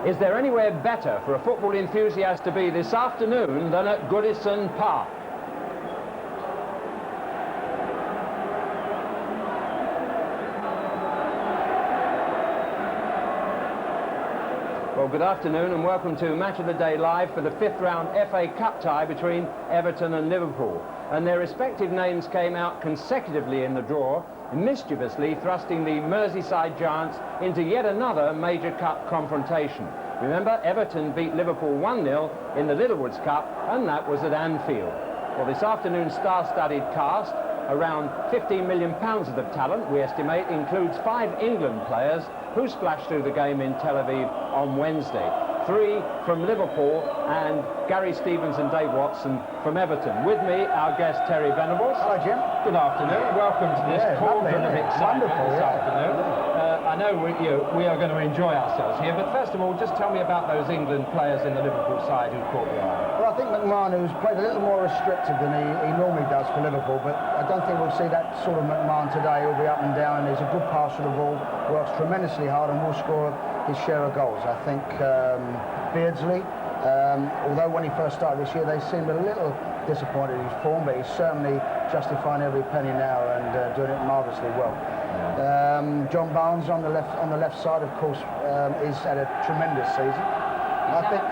Is there anywhere better for a football enthusiast to be this afternoon than at Goodison Park? Well, good afternoon and welcome to Match of the Day Live for the 5th round FA Cup tie between Everton and Liverpool. And their respective names came out consecutively in the draw, mischievously thrusting the Merseyside Giants into yet another major cup confrontation. Remember, Everton beat Liverpool 1-0 in the Littlewoods Cup, and that was at Anfield. Well, this afternoon's star-studded cast, around £15 million worth of talent, we estimate, includes 5 England players who splashed through the game in Tel Aviv on Wednesday. 3 from Liverpool and Gary Stevens and Dave Watson from Everton. With me, our guest Terry Venables. Hello, Jim. Good afternoon. Welcome to this cauldron of excitement this afternoon. I know we are going to enjoy ourselves here, but first of all, just tell me about those England players in the Liverpool side who caught your eye. Well, I think McMahon, who's played a little more restricted than he normally does for Liverpool, but I don't think we'll see that sort of McMahon today. He'll be up and down, and he's a good passer of the ball, works tremendously hard, and will score his share of goals. I think Beardsley, although when he first started this year, they seemed a little disappointed in his form, but he's certainly justifying every penny now and doing it marvellously well. John Barnes on the left side, of course, is at a tremendous season. I think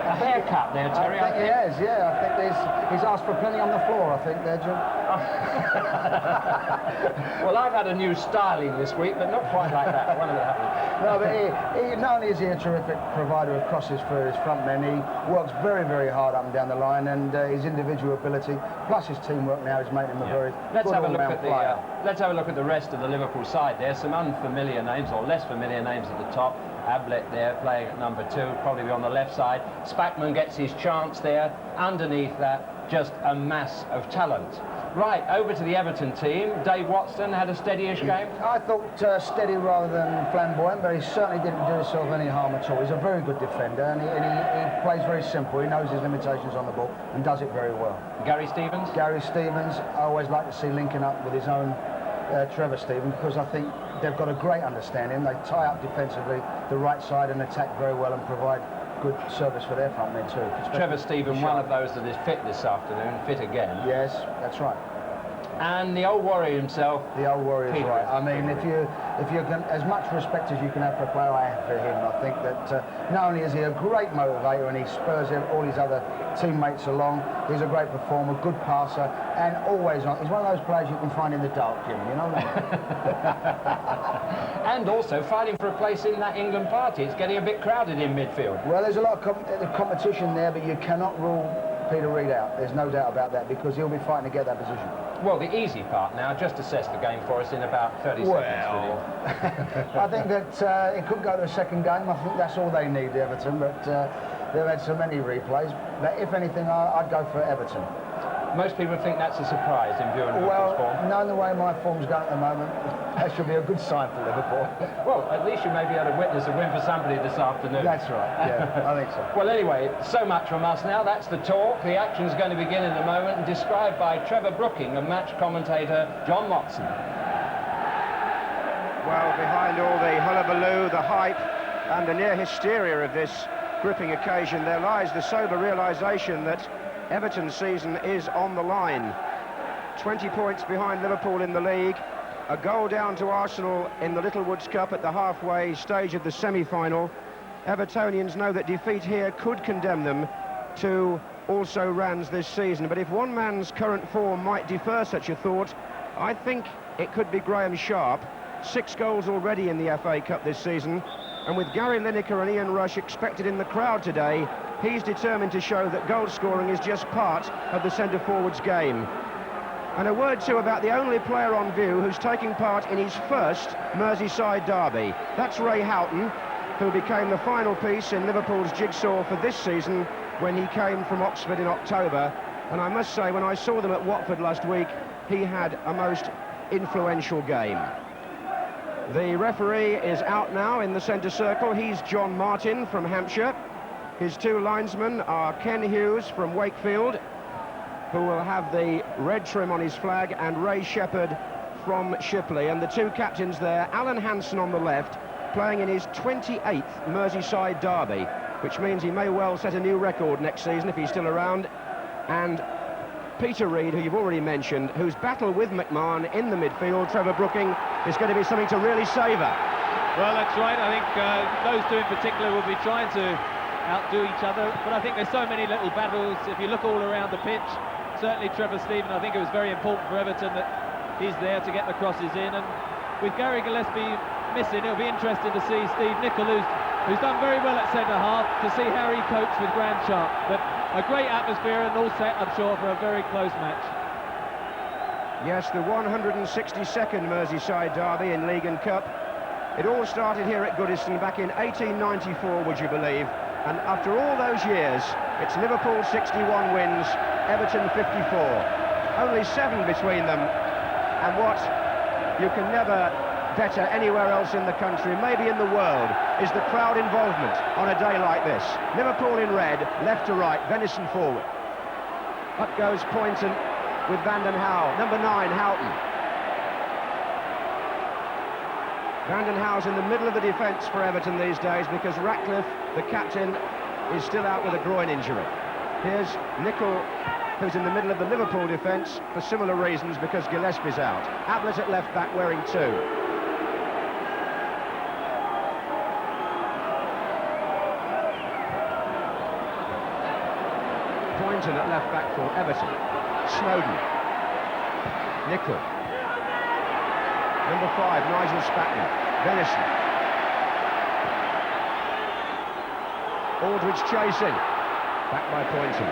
a haircut there, Terry. I think he has, yeah. I think he's asked for plenty on the floor, I think, there, Jim. Well, I've had a new styling this week, but not quite like that. One of the happened. No, but he not only is he a terrific provider of crosses for his front men, he works very, very hard up and down the line, and his individual ability, plus his teamwork now, is making him a very good all-round player. Let's have a look at the rest of the Liverpool side. There's some unfamiliar names, or less familiar names at the top. Ablett there, playing at number 2, probably on the left side. Spackman gets his chance there. Underneath that, just a mass of talent. Right, over to the Everton team. Dave Watson had a steady-ish game. I thought steady rather than flamboyant, but he certainly didn't do himself any harm at all. He's a very good defender, and he plays very simple. He knows his limitations on the ball and does it very well. Gary Stevens? Gary Stevens, I always like to see linking up with his own Trevor Stevens, because I think they've got a great understanding. They tie up defensively the right side and attack very well and provide good service for their front men too. Trevor Stevens, one of those that is fit this afternoon, fit again. Yes, that's right. And the old warrior himself. The old warrior is right. I mean, if you can, as much respect as you can have for a player, I have for him. I think that not only is he a great motivator and he spurs all his other teammates along, he's a great performer, good passer, and always on. He's one of those players you can find in the dark, Jim, you know what I mean? And also fighting for a place in that England party. It's getting a bit crowded in midfield. Well, there's a lot of competition there, but you cannot rule Peter Reid out. There's no doubt about that, because he'll be fighting to get that position. Well, the easy part now, just assess the game for us in about 30 seconds. I think that it could go to a second game. I think that's all they need, Everton, but they've had so many replays. But if anything, I'd go for Everton. Most people think that's a surprise in view of Liverpool's form. Knowing the way my form's going at the moment, that should be a good sign for Liverpool. Well, at least you may be able to witness a win for somebody this afternoon. That's right, yeah, I think so. Well, anyway, so much from us now. That's the talk. The action's going to begin in a moment, and described by Trevor Brooking and match commentator John Watson. Well, behind all the hullabaloo, the hype, and the near hysteria of this gripping occasion, there lies the sober realisation that Everton's season is on the line. 20 points behind Liverpool in the league, a goal down to Arsenal in the Littlewoods Cup at the halfway stage of the semi-final. Evertonians know that defeat here could condemn them to also runs this season, but if one man's current form might defer such a thought, I think it could be Graham Sharp. 6 goals already in the FA Cup this season, and with Gary Lineker and Ian Rush expected in the crowd today, he's determined to show that goal scoring is just part of the centre-forward's game. And a word too about the only player on view who's taking part in his first Merseyside derby. That's Ray Houghton, who became the final piece in Liverpool's jigsaw for this season when he came from Oxford in October. And I must say, when I saw them at Watford last week, he had a most influential game. The referee is out now in the centre circle. He's John Martin from Hampshire. His 2 linesmen are Ken Hughes from Wakefield, who will have the red trim on his flag, and Ray Shepherd from Shipley. And the 2 captains there, Alan Hansen on the left, playing in his 28th Merseyside derby, which means he may well set a new record next season if he's still around. And Peter Reid, who you've already mentioned, whose battle with McMahon in the midfield, Trevor Brooking, is going to be something to really savour. Well, that's right. I think those two in particular will be trying to outdo each other, but I think there's so many little battles. If you look all around the pitch, certainly Trevor Steven, I think it was very important for Everton that he's there to get the crosses in, and with Gary Gillespie missing, it'll be interesting to see Steve Nicol, who's done very well at centre-half, to see how he copes with Grant Sharp. But a great atmosphere and all set, I'm sure, for a very close match. Yes, the 162nd Merseyside derby in League and Cup. It all started here at Goodison back in 1894, would you believe? And after all those years, it's Liverpool 61 wins, Everton 54. Only 7 between them. And what you can never better anywhere else in the country, maybe in the world, is the crowd involvement on a day like this. Liverpool in red, left to right, Venison forward. Up goes Poynton with Van den Hauwe, number 9, Houghton. Van den Hauwe's in the middle of the defence for Everton these days because Ratcliffe, the captain, is still out with a groin injury. Here's Nicol, who's in the middle of the Liverpool defence for similar reasons because Gillespie's out. Ablett at left back wearing 2. Poynton at left back for Everton. Snowden. Nicol. Number 5, Nigel Spatman. Venison. Aldridge chasing. Back by Poynton.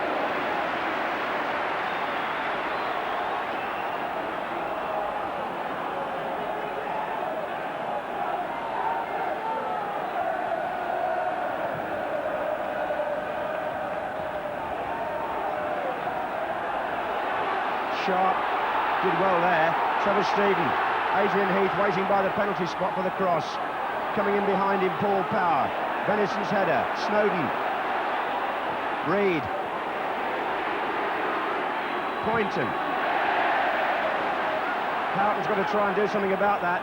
Sharp did well there. Trevor Steven. Adrian Heath waiting by the penalty spot for the cross. Coming in behind him, Paul Power. Venison's header. Snowden. Reid. Poynton. Houghton's got to try and do something about that.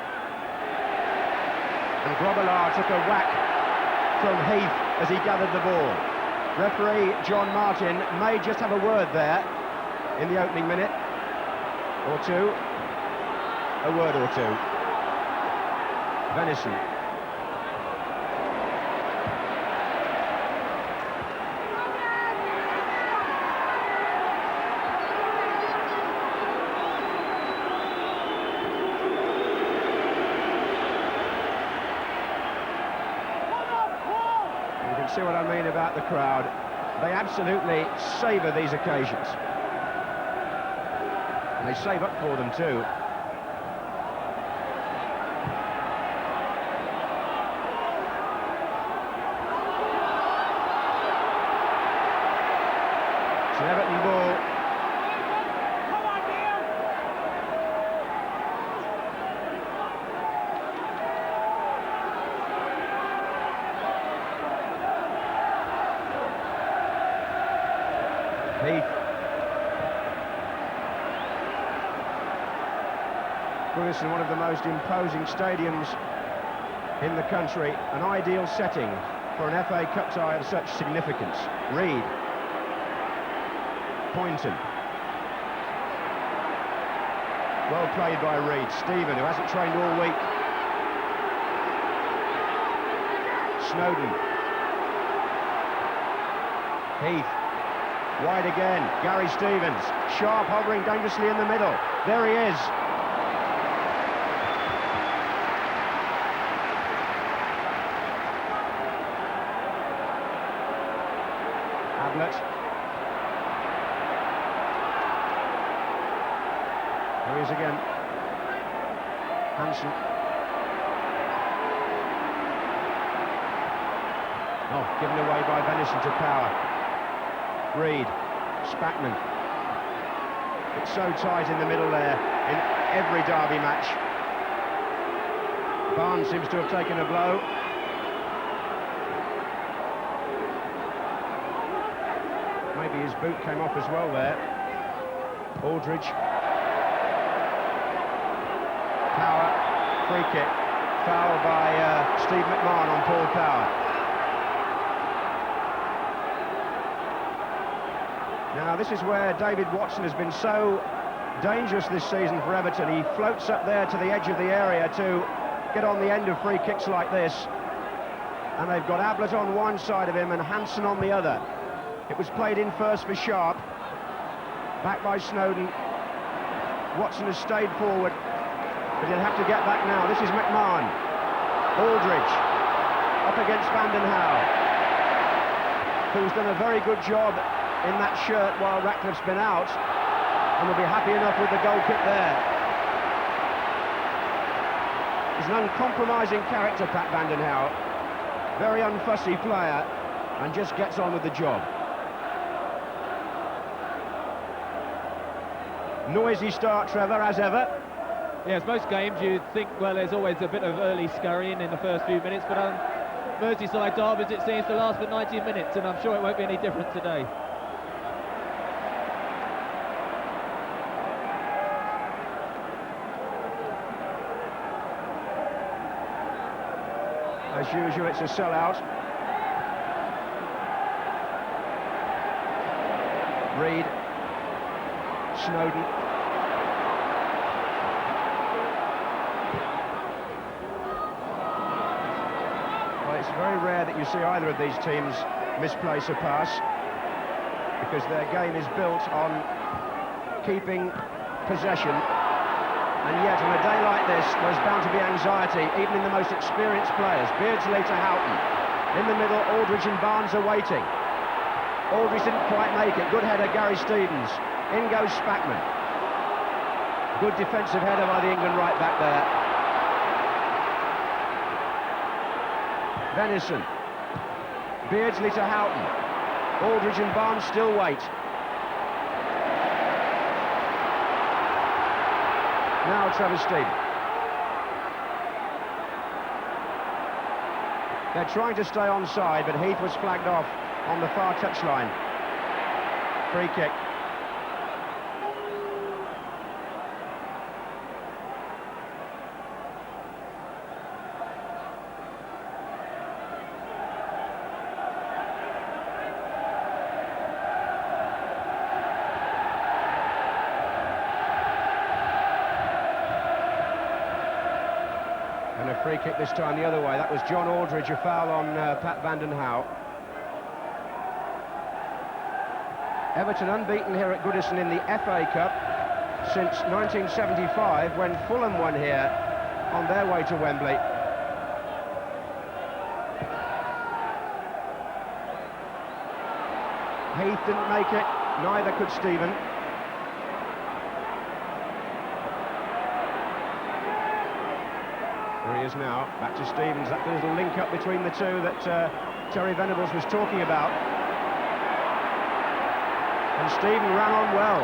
And Grobbelaar took a whack from Heath as he gathered the ball. Referee John Martin may just have a word there in the opening minute or two. A word or two. Venison. You can see what I mean about the crowd. They absolutely savour these occasions. And they save up for them too. It's an Everton ball. Heath. Goodison, one of the most imposing stadiums in the country, an ideal setting for an FA Cup tie of such significance. Reid. Poynton. Well played by Reid. Steven, who hasn't trained all week. Snowden. Heath. Wide again. Gary Stevens. Sharp hovering dangerously in the middle. There he is. Ablett. There he is again. Hansen. Oh, given away by Venison to Power. Reid. Spatman. It's so tight in the middle there in every derby match. Barnes seems to have taken a blow. Maybe his boot came off as well there. Aldridge. Power, free kick. Foul by Steve McMahon on Paul Power. Now this is where David Watson has been so dangerous this season for Everton. He floats up there to the edge of the area to get on the end of free kicks like this. And they've got Ablett on one side of him and Hansen on the other. It was played in first for Sharp. Back by Snowden. Watson has stayed forward, but he'll have to get back now. This is McMahon. Aldridge up against Vanden Hauwe, who's done a very good job in that shirt while Ratcliffe's been out, and will be happy enough with the goal kick there. He's an uncompromising character, Pat Vanden Hauwe. Very unfussy player, and just gets on with the job. Noisy start, Trevor, as ever. Yes, most games you'd think, well, there's always a bit of early scurrying in the first few minutes, but Merseyside derbies, it seems to last for 90 minutes, and I'm sure it won't be any different today. As usual, it's a sellout. Reid, Snowden. Well, it's very rare that you see either of these teams misplace a pass, because their game is built on keeping possession. And yet, on a day like this, there's bound to be anxiety, even in the most experienced players. Beardsley to Houghton. In the middle, Aldridge and Barnes are waiting. Aldridge didn't quite make it. Good header, Gary Stevens. In goes Spackman. Good defensive header by the England right back there. Venison. Beardsley to Houghton. Aldridge and Barnes still wait. Now Trevor Steven. They're trying to stay onside, but Heath was flagged off on the far touchline. Free kick. And a free kick this time the other way. That was John Aldridge, a foul on Pat Vanden Hauwe. Everton unbeaten here at Goodison in the FA Cup since 1975, when Fulham won here on their way to Wembley. Heath didn't make it, neither could Stephen. There he is now, back to Stevens. That little link-up between the two that Terry Venables was talking about. And Stephen ran on well.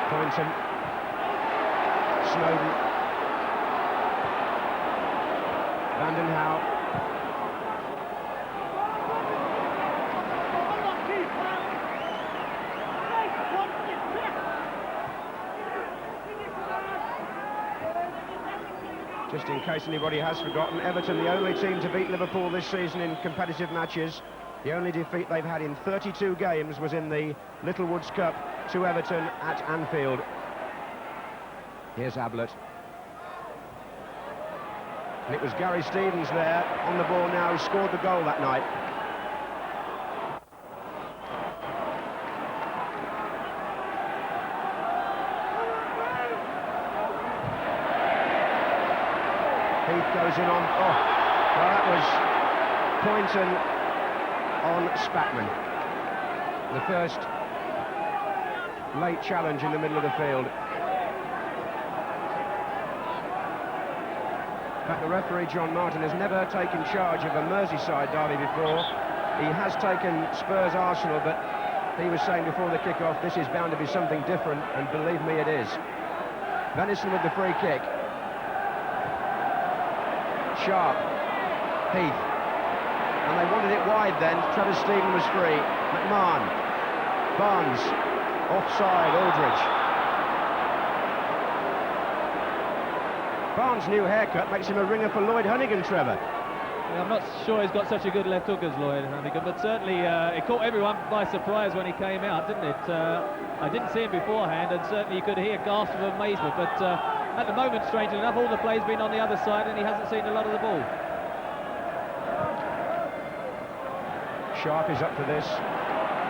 Poynton. Snowden. Vanden Hauwe. Just in case anybody has forgotten, Everton, the only team to beat Liverpool this season in competitive matches. The only defeat they've had in 32 games was in the Littlewoods Cup to Everton at Anfield. Here's Ablett. And it was Gary Stevens there on the ball now who scored the goal that night. Heath goes in on, well, that was Poynton on Spackman. The first late challenge in the middle of the field. In fact, the referee, John Martin, has never taken charge of a Merseyside derby before. He has taken Spurs Arsenal, but he was saying before the kick-off, this is bound to be something different, and believe me, it is. Venison with the free kick. Sharp, Heath, and they wanted it wide then. Trevor Steven was free. McMahon, Barnes, offside, Aldridge. Barnes' new haircut makes him a ringer for Lloyd Honeyghan, Trevor. Yeah, I'm not sure he's got such a good left hook as Lloyd Honeyghan, but certainly it caught everyone by surprise when he came out, didn't it? I didn't see him beforehand, and certainly you could hear gasps of amazement, but at the moment, strangely enough, all the play's been on the other side and he hasn't seen a lot of the ball. Sharp is up for this,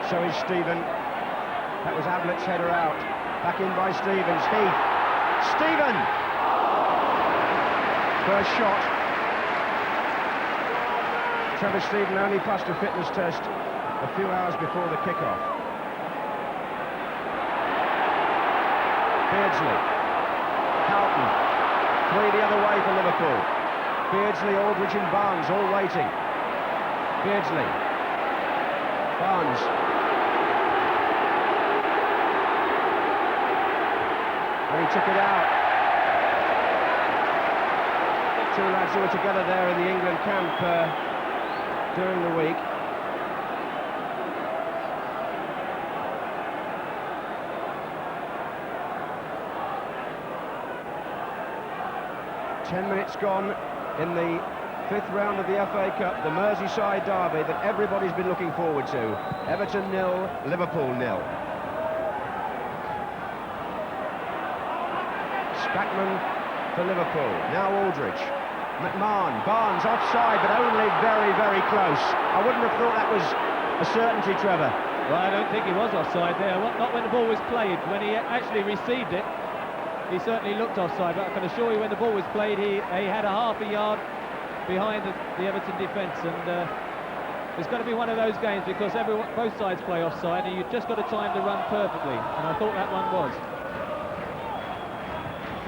so is Stephen. That was Ablett's header out. Back in by Stevens. Heath. Stephen! First shot. Trevor Stephen only passed a fitness test a few hours before the kick-off. Beardsley. Houghton. 3 the other way for Liverpool. Beardsley, Aldridge and Barnes all waiting. Beardsley. Barnes. And he took it out. 2 lads who were together there in the England camp during the week. Ten minutes gone in the 5th round of the FA Cup, the Merseyside derby that everybody's been looking forward to. Everton 0, Liverpool 0. Spackman for Liverpool, now Aldridge. McMahon, Barnes offside, but only very, very close. I wouldn't have thought that was a certainty, Trevor. Well, I don't think he was offside there, not when the ball was played. When he actually received it, he certainly looked offside, but I can assure you when the ball was played, he had a half a yard behind the Everton defence, and it's going to be one of those games because both sides play offside and you've just got to time the run perfectly, and I thought that one was.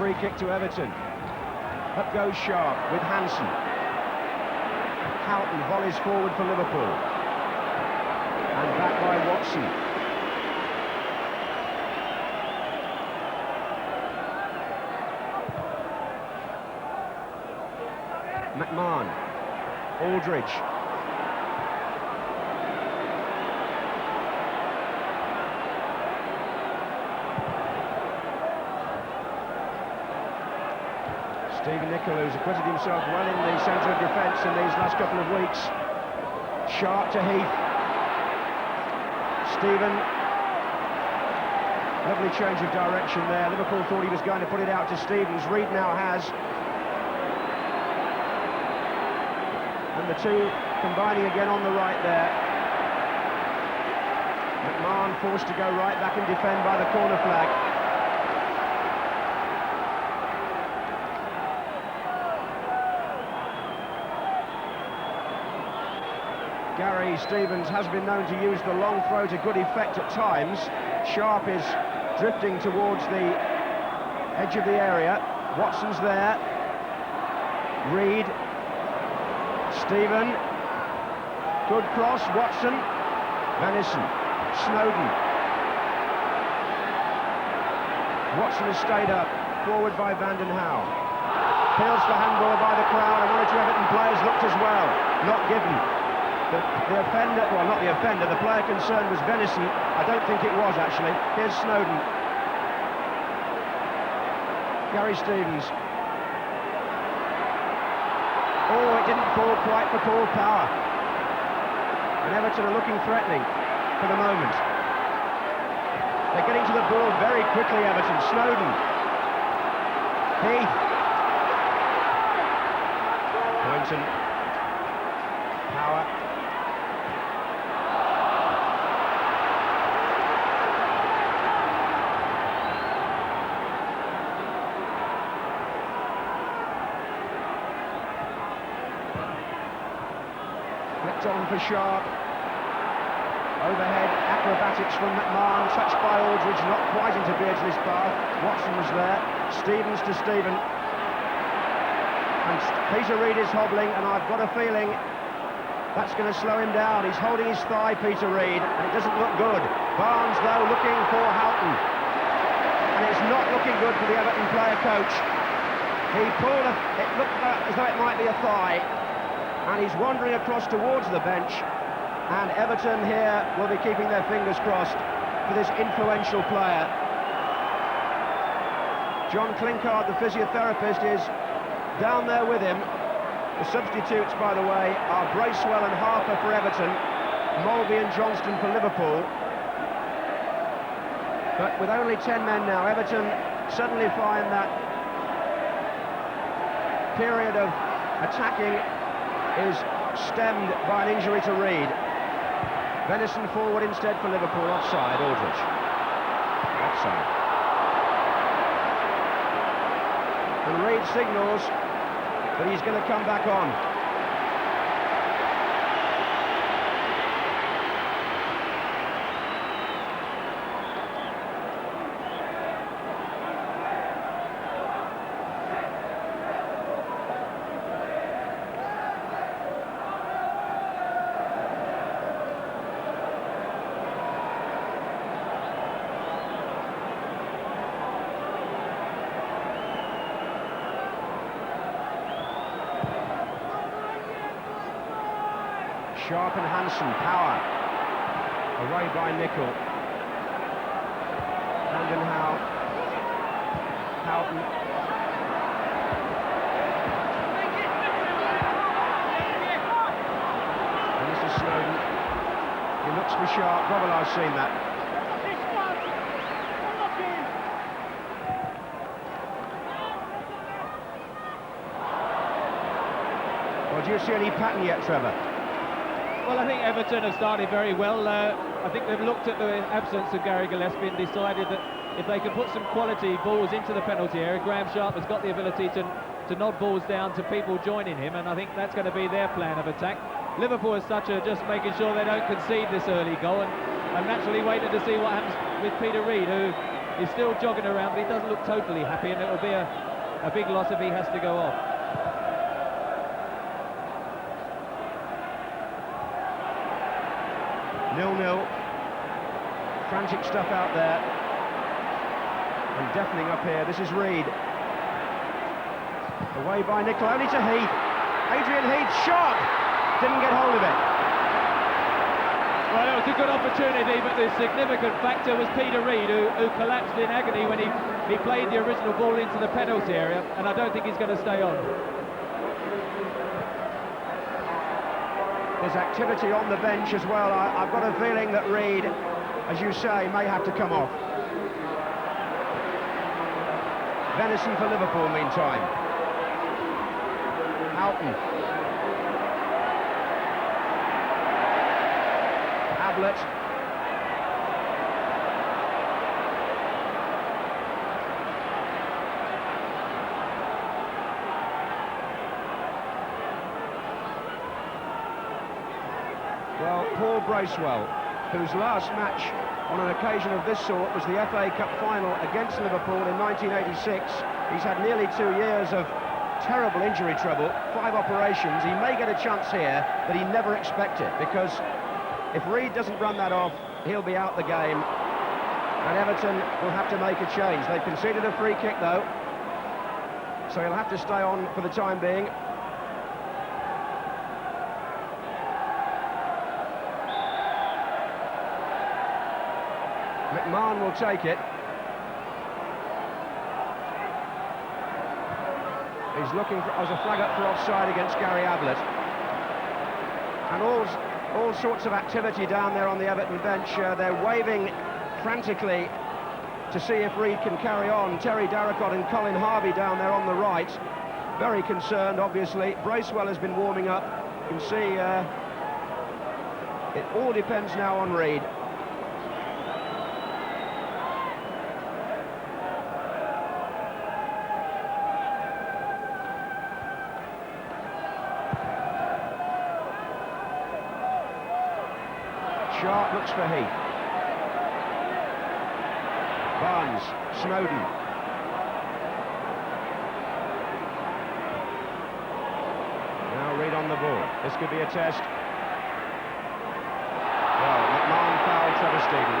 Free kick to Everton. Up goes Sharp with Hansen. Houghton volleys forward for Liverpool. And back by Watson. McMahon. Aldridge. Stephen Nicol, who's acquitted himself well in the centre of defence in these last couple of weeks. Sharp to Heath. Stephen. Lovely change of direction there. Liverpool thought he was going to put it out to Stevens. Reid now has. And the two combining again on the right there. McMahon forced to go right back and defend by the corner flag. Gary Stevens has been known to use the long throw to good effect at times. Sharp is drifting towards the edge of the area. Watson's there. Reid. Stephen. Good cross. Watson. Venison. Snowden. Watson has stayed up. Forward by Vanden Hauwe. Appeals for handball by the crowd, and one or two Everton players looked as well. Not given. The offender, well, not the offender, the player concerned was Venison. I don't think it was, actually. Here's Snowden. Gary Stevens. Oh, it didn't fall quite for Paul Power. And Everton are looking threatening for the moment. They're getting to the ball very quickly, Everton. Snowden. Heath. Poynton. Power. On for Sharp. Overhead acrobatics from McMahon, touched by Aldridge, not quite into Beardsley's path. Watson was there. Stevens to Stephen. And Peter Reid is hobbling, and I've got a feeling that's going to slow him down. He's holding his thigh, Peter Reid, and it doesn't look good. Barnes, though, looking for Houghton. And it's not looking good for the Everton player coach. He pulled it looked as though it might be a thigh. And he's wandering across towards the bench, and Everton here will be keeping their fingers crossed for this influential player. John Clinkard, the physiotherapist, is down there with him. The substitutes, by the way, are Bracewell and Harper for Everton, Mulvey and Johnston for Liverpool. But with only 10 men now, Everton suddenly find that period of attacking is stemmed by an injury to Reid. Venison forward instead for Liverpool, offside, Aldridge. Offside. And Reid signals that he's going to come back on. Sharp and Hansen, power. Away by Nicol. Brandon Howe. Houghton. And this is Snowden. He looks for Sharp. Grobbelaar's seen that. Well, do you see any pattern yet, Trevor? Well, I think Everton have started very well. I think they've looked at the absence of Gary Gillespie and decided that if they can put some quality balls into the penalty area, Graham Sharp has got the ability to nod balls down to people joining him, and I think that's going to be their plan of attack. Liverpool as such are just making sure they don't concede this early goal, and naturally waiting to see what happens with Peter Reid, who is still jogging around, but he doesn't look totally happy, and it will be a big loss if he has to go off. Nil-nil. Frantic stuff out there. And deafening up here. This is Reid. Away by Nicol, only to Heath. Adrian Heath, shot! Didn't get hold of it. Well, it was a good opportunity, but the significant factor was Peter Reid, who collapsed in agony when he played the original ball into the penalty area, and I don't think he's going to stay on. There's activity on the bench as well. I've got a feeling that Reid, as you say, may have to come off. Venison for Liverpool, meantime. Houghton. Ablett. Well, Paul Bracewell, whose last match on an occasion of this sort was the FA Cup final against Liverpool in 1986. He's had nearly 2 years of terrible injury trouble, 5 operations. He may get a chance here that he never expected, because if Reid doesn't run that off, he'll be out the game, and Everton will have to make a change. They've conceded a free kick, though, so he'll have to stay on for the time being. McMahon will take it. He's looking for, as a flag up for offside against Gary Ablett. And all sorts of activity down there on the Everton bench. They're waving frantically to see if Reid can carry on. Terry Darracott and Colin Harvey down there on the right. Very concerned, obviously. Bracewell has been warming up. You can see it all depends now on Reid. Sharp looks for Heath. Barnes, Snowden. Now Reid on the ball. This could be a test. Well, McMahon fouled Trevor Stephen.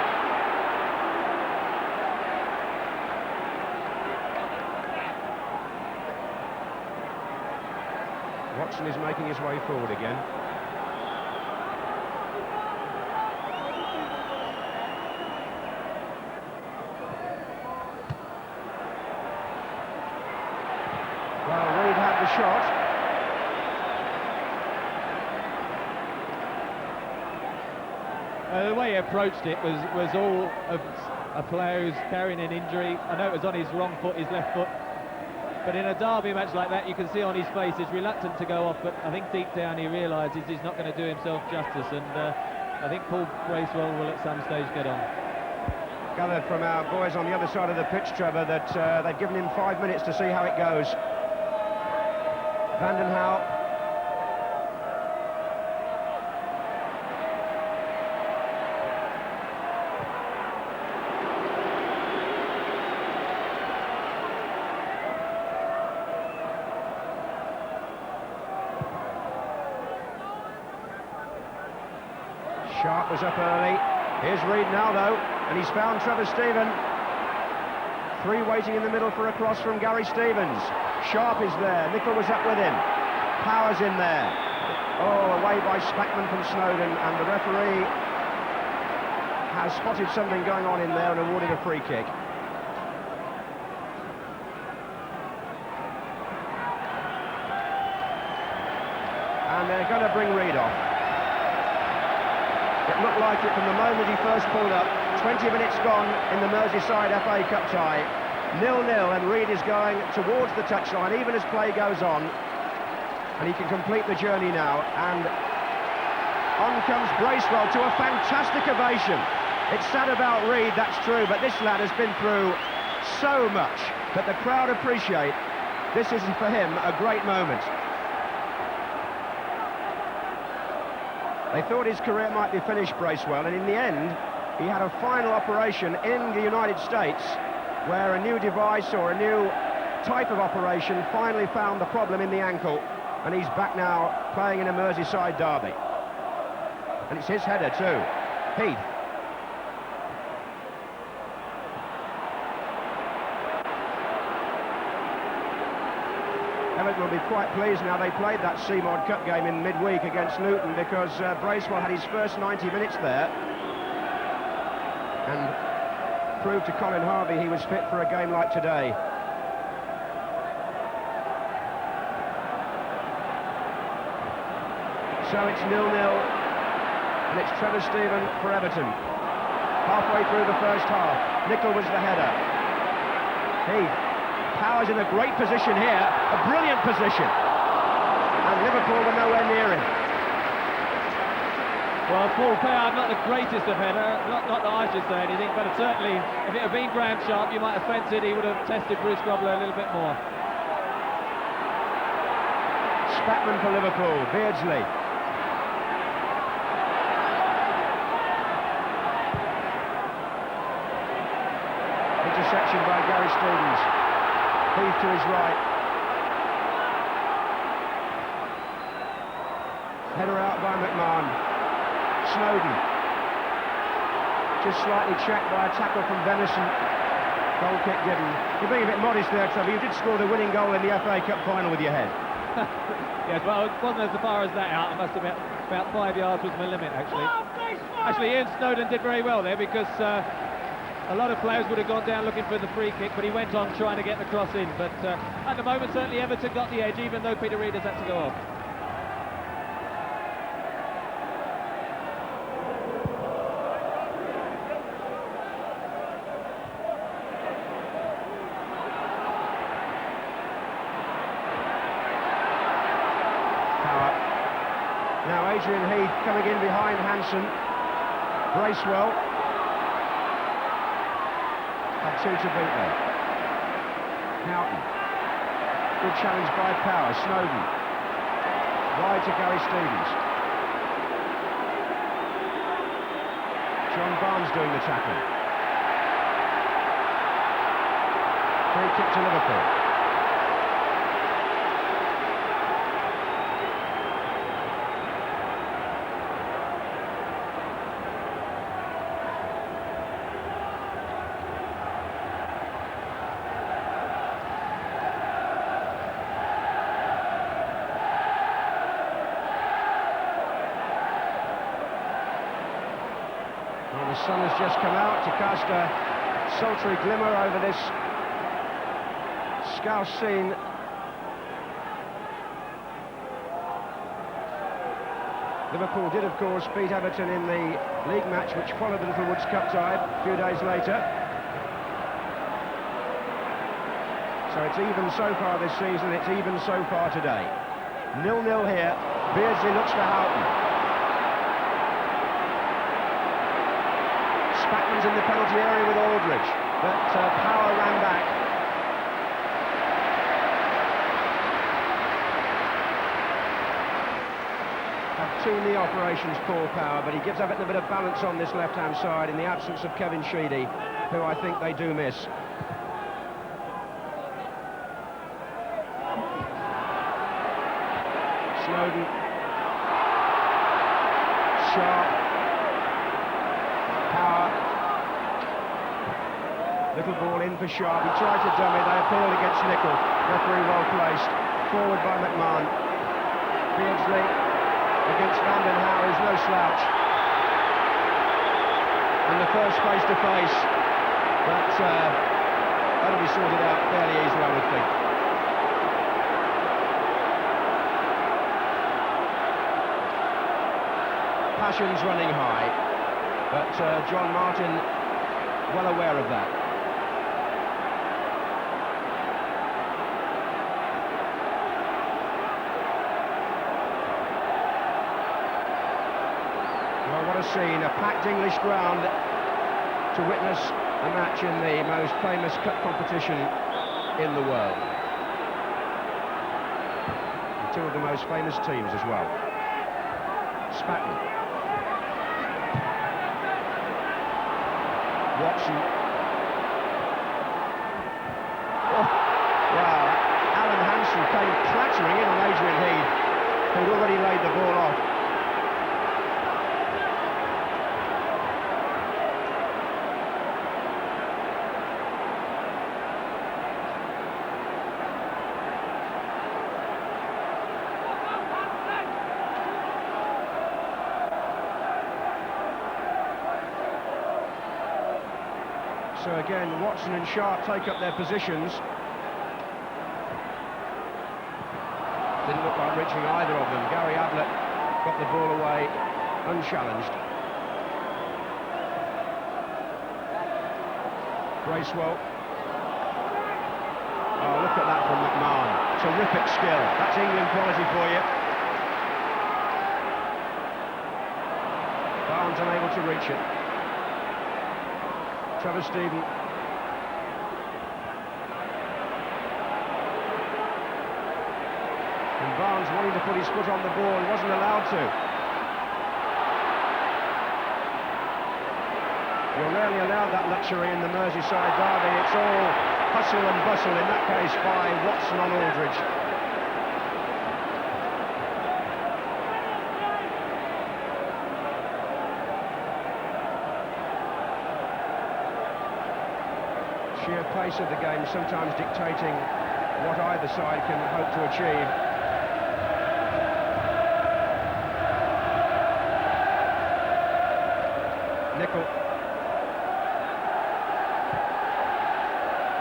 Watson is making his way forward again. shot. The way he approached it was all of a player who's carrying an injury. I know it was on his wrong foot, his left foot, but in a derby match like that, you can see on his face he's reluctant to go off, but I think deep down he realises he's not going to do himself justice, and I think Paul Bracewell will at some stage get on. Gathered from our boys on the other side of the pitch, Trevor, that they've given him 5 minutes to see how it goes. Van den Hauw. Sharp was up early. Here's Reid now, though, and he's found Trevor Steven. 3 waiting in the middle for a cross from Gary Stevens. Sharp is there. Nicol was up with him. Powers in there. Oh, away by Spackman from Snowden, and the referee has spotted something going on in there and awarded a free kick. And they're going to bring Reid off. It looked like it from the moment he first pulled up. 20 minutes gone in the Merseyside FA Cup tie. 0-0, and Reid is going towards the touchline even as play goes on. And he can complete the journey now. And on comes Bracewell to a fantastic ovation. It's sad about Reid, that's true, but this lad has been through so much that the crowd appreciate. This is, for him, a great moment. They thought his career might be finished, Bracewell, and in the end, he had a final operation in the United States where a new device or a new type of operation finally found the problem in the ankle, and he's back now playing in a Merseyside derby. And it's his header too. Heath. Everton will be quite pleased now they played that CMOD Cup game in midweek against Luton, because Bracewell had his first 90 minutes there and proved to Colin Harvey he was fit for a game like today. So it's 0-0, and it's Trevor Steven for Everton. Halfway through the first half, Nicol was the header. Heath. Powers in a great position here, a brilliant position, and Liverpool were nowhere near him. Well, Paul Powers, not the greatest of header, not that I should say anything, but certainly, if it had been Graham Sharp, you might have fancied he would have tested Bruce Grobbler a little bit more. Spackman for Liverpool, Beardsley. Interception by Gary Stevens. Heath to his right. Header out by McMahon. Snowden. Just slightly checked by a tackle from Venison. Goal kick given. You're being a bit modest there, Trevor. You did score the winning goal in the FA Cup final with your head. Yes, well, it wasn't as far as that out. I must admit, about 5 yards was my limit, actually. Actually, Ian Snowden did very well there, because a lot of players would have gone down looking for the free kick, but he went on trying to get the cross in. But at the moment, certainly Everton got the edge, even though Peter Reid has had to go off. Power. Now Adrian Heath coming in behind Hansen. Bracewell. Had 2 to beat there. Houghton. Good challenge by Power. Snowden. Wide to Gary Stevens. John Barnes doing the tackle. Free kick to Liverpool. The sun has just come out to cast a sultry glimmer over this Scouse scene Liverpool did, of course, beat Everton in the league match which followed the Little Woods Cup tie a few days later. So it's even so far this season, it's even so far today. 0-0 here. Beardsley looks for Houghton. Spackman's in the penalty area with Aldridge, but Power ran back. Had 2 knee operations, Paul Power, but he gives Everton a bit of balance on this left-hand side in the absence of Kevin Sheedy, who I think they do miss. Snowden. Sharp. Power. Little ball in for Sharp. He tried to dummy. They appealed against Nicol. Referee well placed. Forward by McMahon. Beardsley against Vanden Hauwe, who's no slouch. And the first face-to-face. But that'll be sorted out fairly easily, I would think. Passion's running high, but John Martin well aware of that. Well, what a scene, a packed English ground to witness a match in the most famous cup competition in the world. And 2 of the most famous teams as well. Spackman. Watson. Oh, wow, Alan Hansen came clattering in on Adrian Heath, who'd already laid the ball off. So again, Watson and Sharp take up their positions. Didn't look like reaching either of them. Gary Ablett got the ball away unchallenged. Bracewell. Oh, look at that from McMahon. Terrific skill. That's England quality for you. Barnes unable to reach it. Trevor Stephen. And Barnes wanting to put his foot on the ball, he wasn't allowed to. You're rarely allowed that luxury in the Merseyside derby. It's all hustle and bustle, in that case by Watson on Aldridge. Sheer pace of the game sometimes dictating what either side can hope to achieve. Nicol.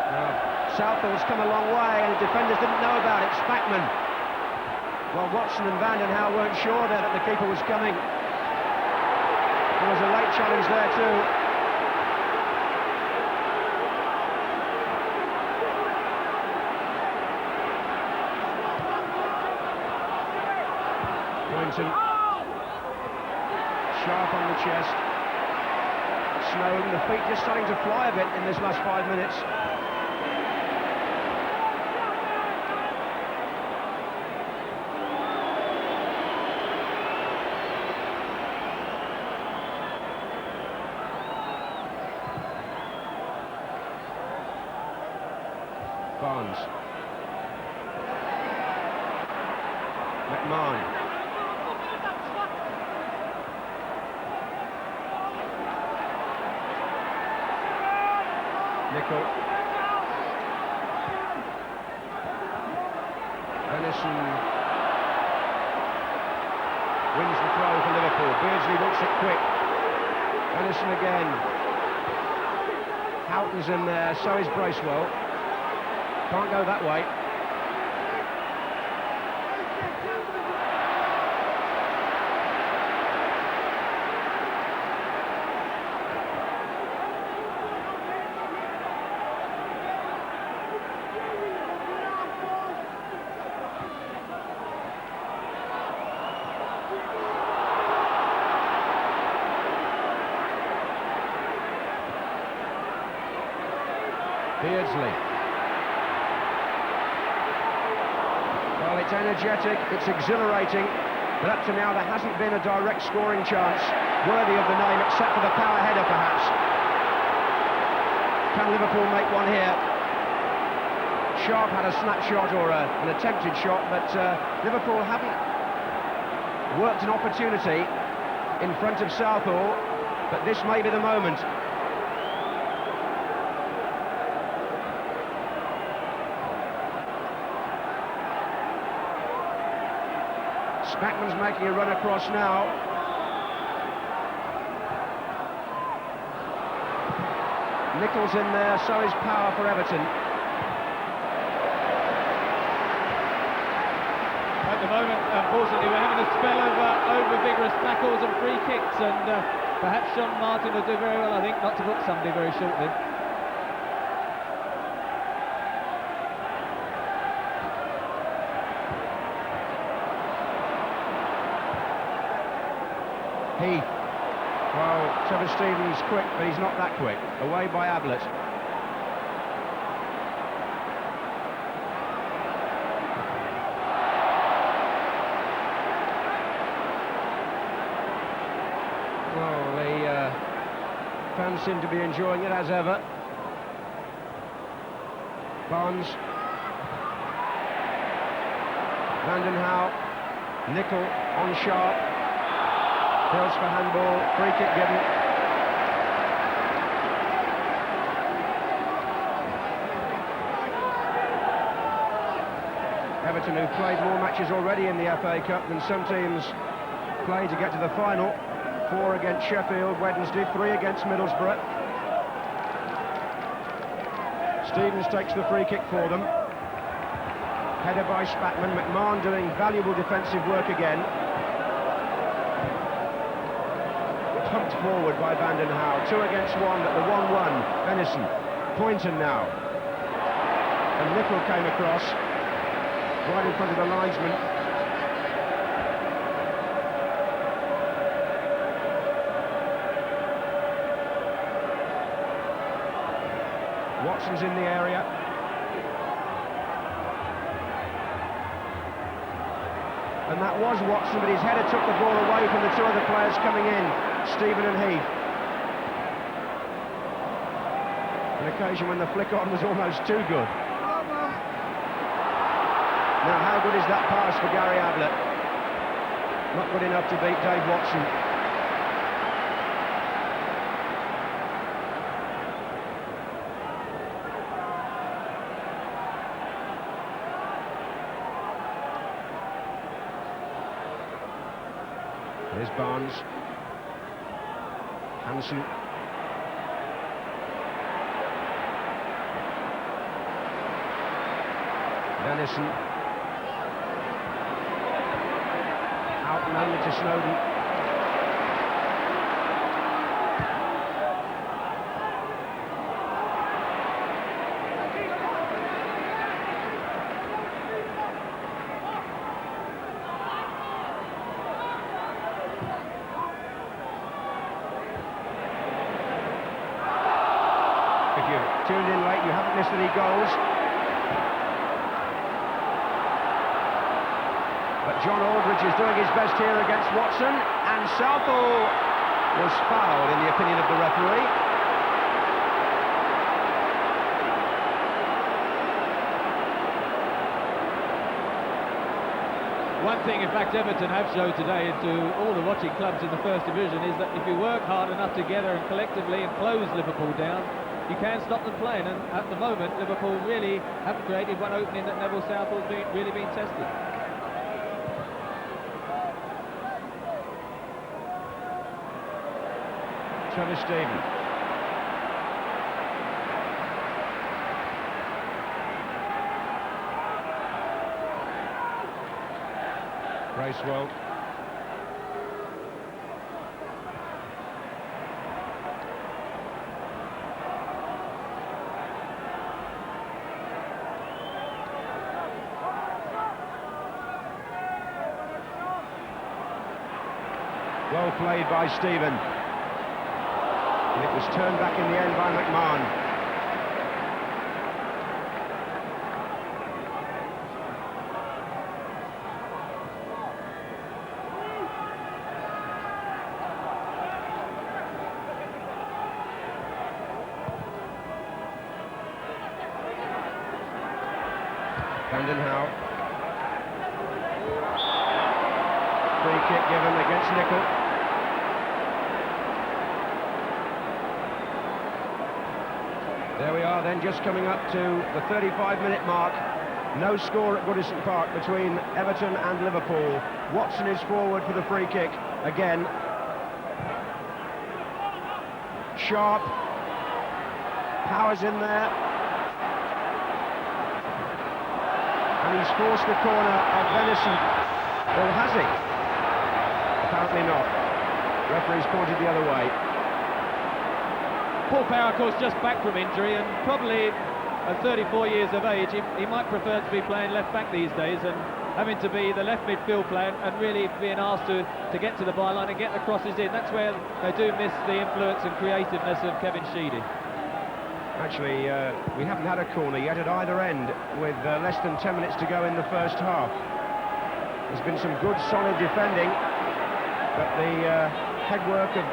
Now, Southall's come a long way and the defenders didn't know about it. Spackman. Well, Watson and Vanden Hauwe weren't sure there that the keeper was coming. There was a late challenge there too. Sharp on the chest. Snowden, the feet just starting to fly a bit in this last 5 minutes. Barnes. McMahon. Nicol. Venison wins the throw for Liverpool. Beardsley wants it quick. Venison again. Houghton's in there, so is Bracewell. Can't go that way. Beardsley. Well, it's energetic, it's exhilarating, but up to now there hasn't been a direct scoring chance worthy of the name, except for the power header, perhaps. Can Liverpool make one here? Sharp had a snapshot or an attempted shot, but Liverpool haven't worked an opportunity in front of Southall, but this may be the moment. Spackman's making a run across now. Nichols in there, so is Power for Everton. At the moment, unfortunately, we're having a spell of over-vigorous tackles and free kicks, and perhaps Sean Martin will do very well, I think, not to book somebody very shortly. Heath. Well, Trevor Stevens quick, but he's not that quick. Away by Ablett. Well, the fans seem to be enjoying it as ever. Barnes. Vandenhauw. Nicol on Sharp. Bills for handball, free kick given. Everton, who've played more matches already in the FA Cup than some teams play to get to the final. 4 against Sheffield Wednesday, 3 against Middlesbrough. Stevens takes the free kick for them. Header by Spackman. McMahon doing valuable defensive work again. Pumped forward by Vandenhauw. 2 against 1, but the 1-1. Venison. Poynton now. And Nicol came across, right in front of the linesman. Watson's in the area. And that was Watson, but his header took the ball away from the two other players coming in, Stephen and Heath. An occasion when the flick on was almost too good. Now, how good is that pass for Gary Ablett? Not good enough to beat Dave Watson. Here's Barnes. Hansen. Venison. Out and only to Snowden. If you've tuned in late, you haven't missed any goals. But John Aldridge is doing his best here against Watson, and Southall was fouled in the opinion of the referee. One thing, in fact, Everton have showed today to all the watching clubs in the First Division is that if you work hard enough together and collectively and close Liverpool down, you can stop them playing. And at the moment, Liverpool really haven't created one opening that Neville Southall's really been tested. Trevor Stevens. Bracewell. Well played by Stephen. And it was turned back in the end by McMahon. Brandon Howe. Free kick given against Nicol. There we are then, just coming up to the 35-minute mark. No score at Goodison Park between Everton and Liverpool. Watson is forward for the free kick again. Sharp. Power's in there. And he's forced the corner of Venison. Or has he? Apparently not. Referee's pointed the other way. Paul Power, of course, just back from injury, and probably at 34 years of age, he might prefer to be playing left-back these days and having to be the left midfield player and really being asked to get to the byline and get the crosses in. That's where they do miss the influence and creativeness of Kevin Sheedy. Actually, we haven't had a corner yet at either end, with less than 10 minutes to go in the first half. There's been some good, solid defending, but the headwork of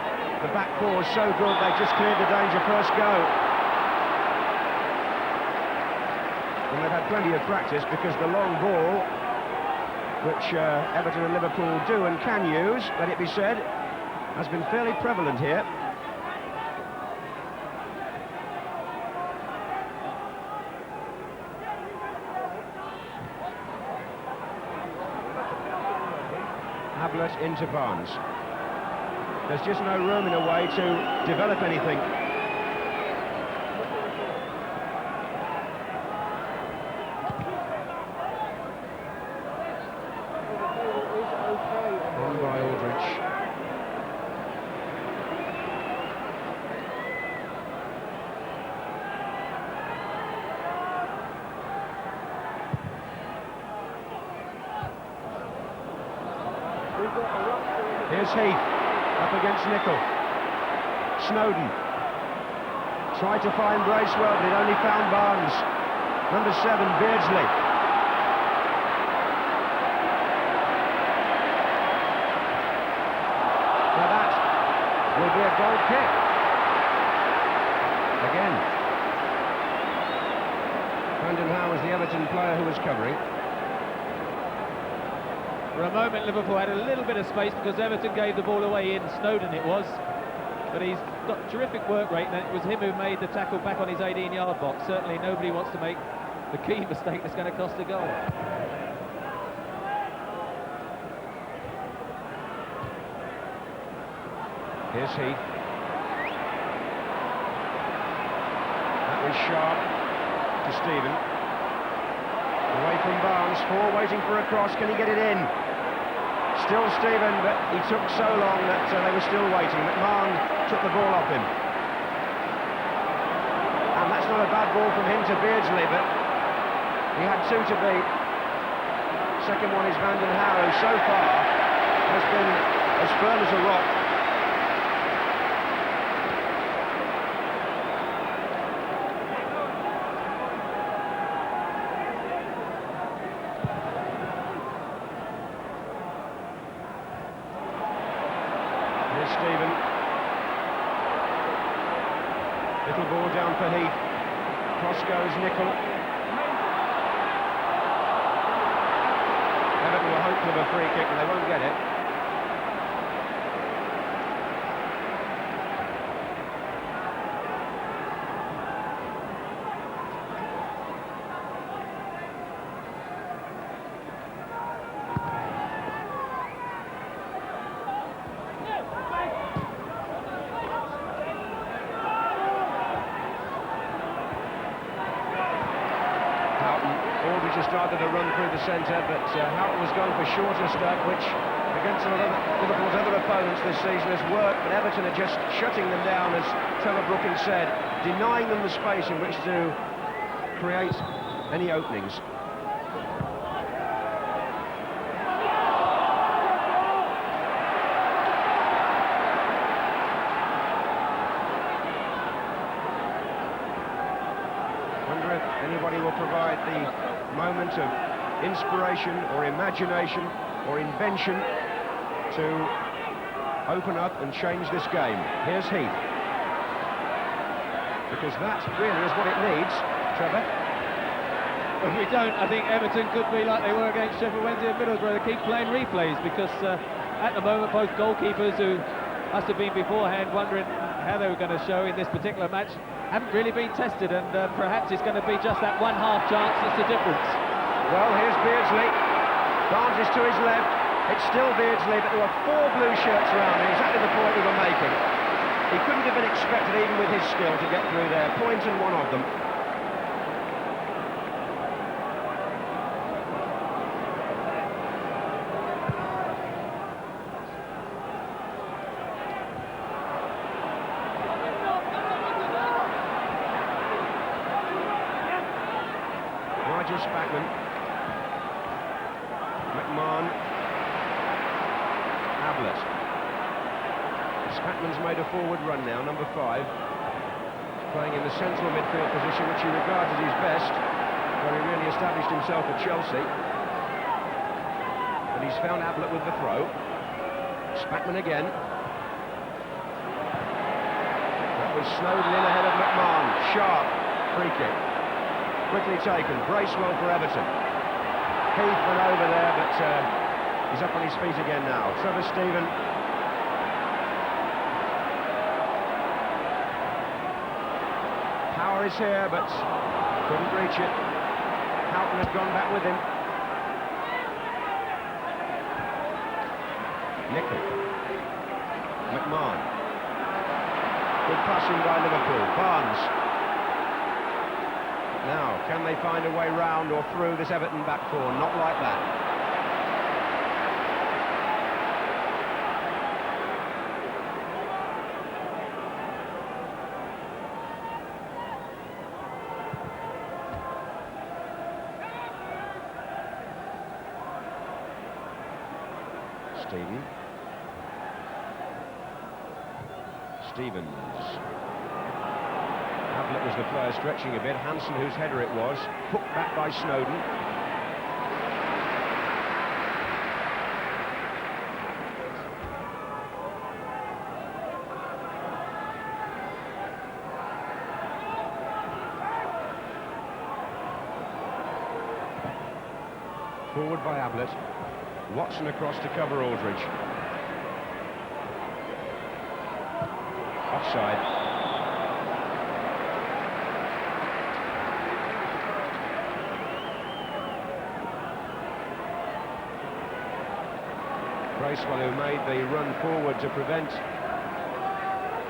the back four is so good, they just cleared the danger first go. And they've had plenty of practice, because the long ball, which Everton and Liverpool do and can use, let it be said, has been fairly prevalent here. Hablett into Barnes. There's just no room in a way to develop anything. On by Aldridge. Here's Heath, up against Nicol. Snowden tried to find Bracewell, but it only found Barnes. Number 7, Beardsley. Now that will be a goal kick. Again. Brandon Howe was the Everton player who was covering. For a moment, Liverpool had a little bit of space because Everton gave the ball away in. Snowden it was, but he's got terrific work rate, and it was him who made the tackle back on his 18-yard box. Certainly nobody wants to make the key mistake that's going to cost a goal. Here's Heath. That was Sharp to Stephen. Away from Barnes, 4 waiting for a cross. Can he get it in? Still Stephen, but he took so long that they were still waiting. McMahon took the ball off him. And that's not a bad ball from him to Beardsley, but he had 2 to beat. Second one is Brandon Howe, who so far has been as firm as a rock. Stephen. Little ball down for Heath. Cross goes Nicol. Everton were hopeful of a free kick, and they won't get it. Aldridge started a run through the centre, but Houghton was going for shorter stuff, which against some of Liverpool's other opponents this season has worked, but Everton are just shutting them down, as Trevor Brookings said, denying them the space in which to create any openings. Wonder if anybody will provide the moment of inspiration or imagination or invention to open up and change this game. Here's Heath. Because that really is what it needs, Trevor. If we don't, I think Everton could be like they were against Sheffield Wednesday and Middlesbrough. They keep playing replays because at the moment both goalkeepers who must have been beforehand wondering how they were going to show in this particular match haven't really been tested, and perhaps it's going to be just that one half chance that's the difference. Well, here's Beardsley. Barnes is to his left. It's still Beardsley, but there were 4 blue shirts around him. Exactly the point we were making. He couldn't have been expected, even with his skill, to get through there. Point and one of them. Spackman, McMahon, Ablett. Spackman's made a forward run now, number 5. Playing in the central midfield position, which he regards as his best, where he really established himself at Chelsea. And he's found Ablett with the throw. Spackman again. That was Snowden in ahead of McMahon. Sharp free kick. Quickly taken, Bracewell for Everton. Heath went over there, but he's up on his feet again now. Trevor Steven. Power is here, but couldn't reach it. Houghton has gone back with him. Nickel. McMahon. Good passing by Liverpool. Barnes. Now, can they find a way round or through this Everton back four? Not like that. Stevens. Ablett was the player stretching a bit. Hansen, whose header it was, hooked back by Snowden. Forward by Ablett. Watson across to cover Aldridge. Offside. Bracewell, who made the run forward to prevent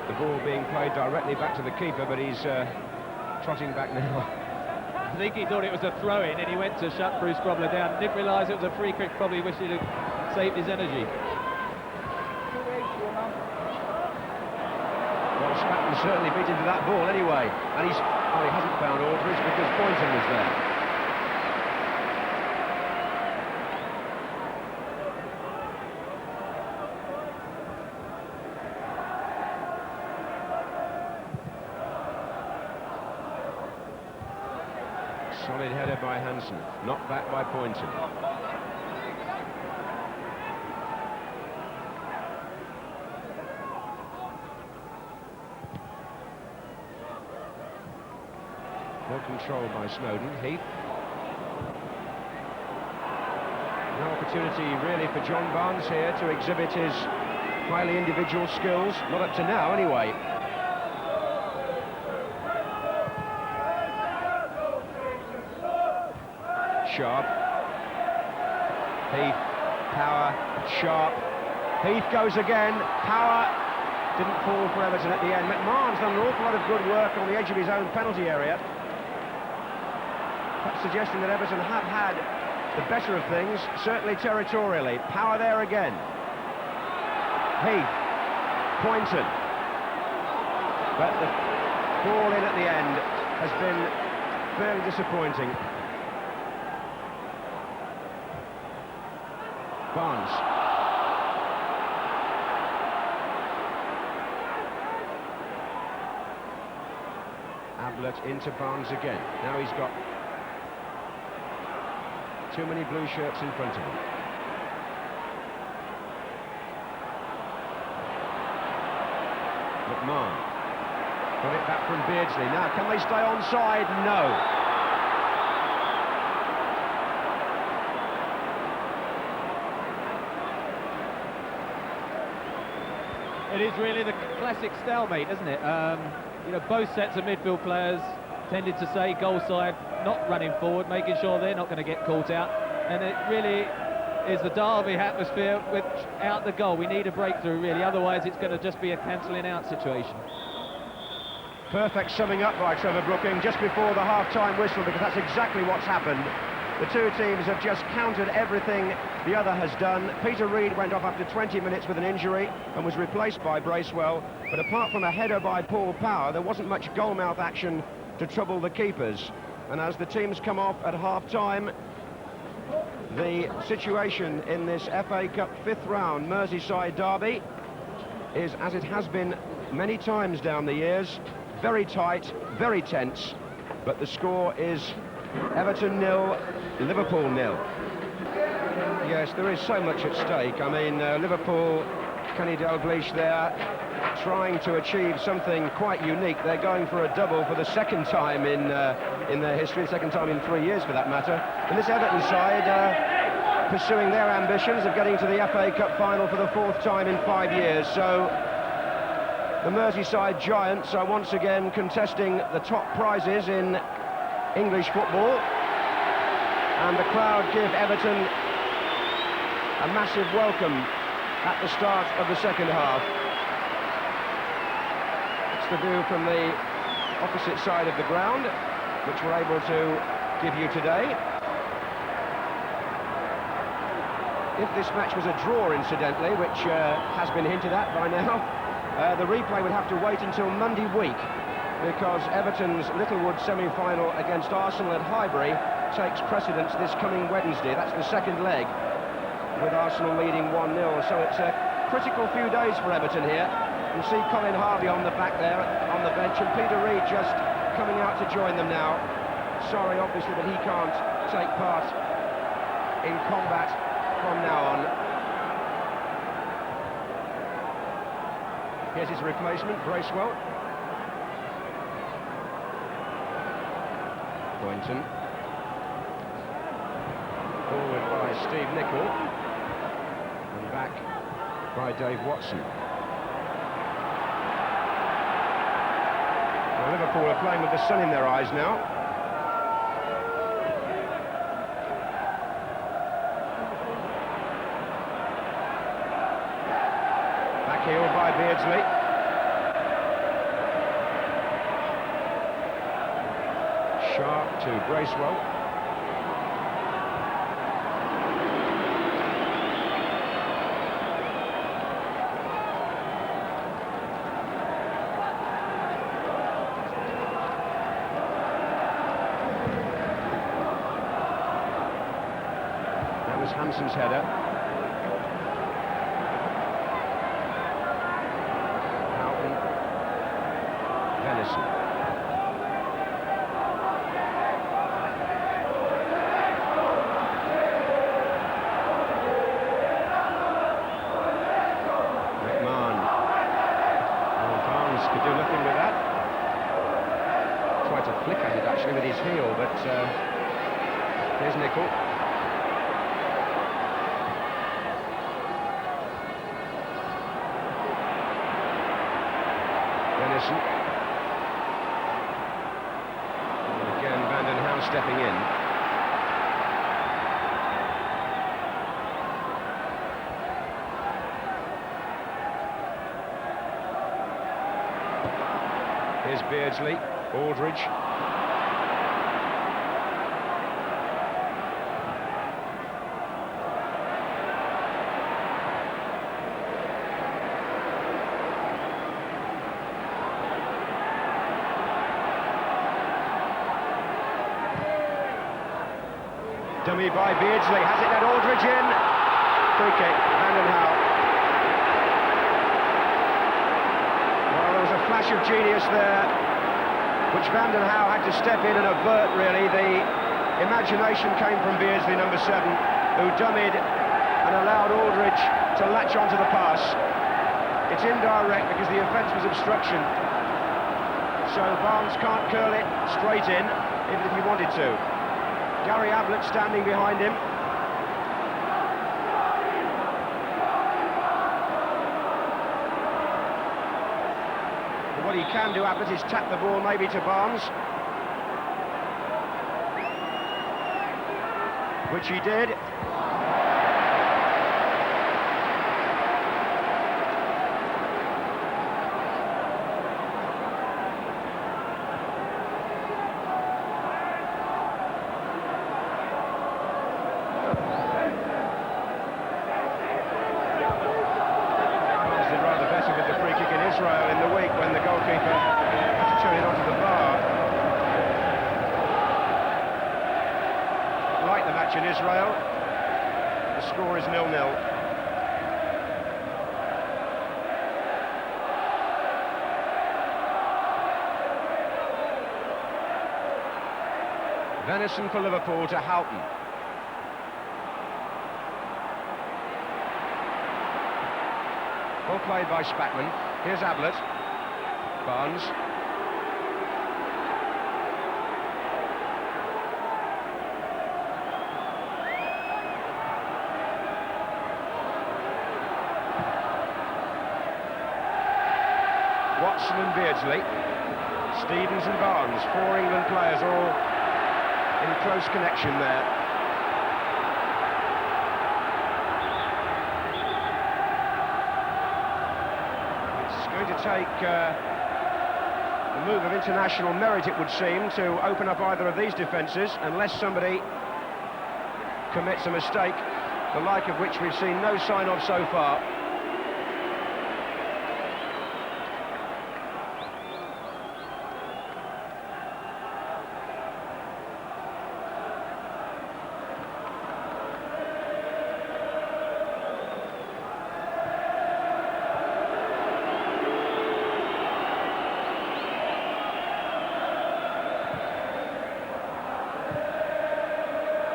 the ball being played directly back to the keeper, but he's trotting back now. I think he thought it was a throw-in and he went to shut Bruce Grobbler down. Didn't realise it was a free kick, probably wished he'd have saved his energy. Well, Spatton certainly beat into that ball anyway, and he hasn't found Aldridge because Boynton was there. Solid header by Hansen, knocked back by Boynton. Well controlled by Snowden. Heath. No opportunity really for John Barnes here to exhibit his highly individual skills, not up to now anyway. Sharp. Heath. Power. Sharp. Heath goes again. Power. Didn't fall for Everton at the end. McMahon's done an awful lot of good work on the edge of his own penalty area. Perhaps suggesting that Everton have had the better of things, certainly territorially. Power there again. Heath. Poynton. But the ball in at the end has been fairly disappointing. Barnes. Ablett into Barnes again. Now he's got too many blue shirts in front of him. McMahon. Got it back from Beardsley. Now, can they stay onside? No. It is really the classic stalemate, isn't it? You know, both sets of midfield players tended to say goal side not running forward, making sure they're not going to get caught out, and it really is the Derby atmosphere without the goal. We need a breakthrough, really, otherwise it's going to just be a cancelling out situation. Perfect summing up by Trevor Brooking just before the half-time whistle, because that's exactly what's happened. The two teams have just countered everything the other has done. Peter Reid went off after 20 minutes with an injury and was replaced by Bracewell, but apart from a header by Paul Power, there wasn't much goalmouth action to trouble the keepers. And as the teams come off at half-time, the situation in this FA Cup fifth round Merseyside derby is, as it has been many times down the years, very tight, very tense, but the score is Everton 0, Liverpool 0. Yes, there is so much at stake. I mean, Liverpool, Kenny Dalglish there, trying to achieve something quite unique. They're going for a double for the second time in their history, the second time in 3 years for that matter. And this Everton side pursuing their ambitions of getting to the FA Cup final for the fourth time in 5 years. So the Merseyside Giants are once again contesting the top prizes in English football, and the crowd give Everton a massive welcome at the start of the second half. It's the view from the opposite side of the ground, which we're able to give you today. If this match was a draw, incidentally, which has been hinted at by now, the replay would have to wait until Monday week, because Everton's Littlewood semi-final against Arsenal at Highbury takes precedence this coming Wednesday. That's the second leg, with Arsenal leading 1-0. So it's a critical few days for Everton here. You see Colin Harvey on the back there, on the bench, and Peter Reid just coming out to join them now. Sorry, obviously, that he can't take part in combat from now on. Here's his replacement, Bracewell. Boynton. Forward by Steve Nicol. And back by Dave Watson. Well, Liverpool are playing with the sun in their eyes now. Backheel by Beardsley. Sharp to Bracewell. That was Hanson's header. Houghton. Venison. Could do nothing with that. Tried to flick at it actually with his heel, but here's Nicol. Venison. And again, Vanden Hauwe stepping in. Here's Beardsley, Aldridge. Dummy by Beardsley, has it, let Aldridge in. Free kick, Vanden Hauwe. Flash of genius there, which Vanden Hauwe had to step in and avert, really. The imagination came from Beardsley, number 7, who dummied and allowed Aldridge to latch onto the pass. It's indirect because the offence was obstruction. So Barnes can't curl it straight in, even if he wanted to. Gary Ablett standing behind him. What he can do, Abbott, is tap the ball maybe to Barnes. Which he did. In Israel, the score is 0-0. Venison for Liverpool to Houghton. Ball played by Spackman. Here's Ablett. Barnes. Watson and Beardsley, Stevens and Barnes, 4 England players all in close connection there. It's going to take a move of international merit, it would seem, to open up either of these defences, unless somebody commits a mistake, the like of which we've seen no sign of so far.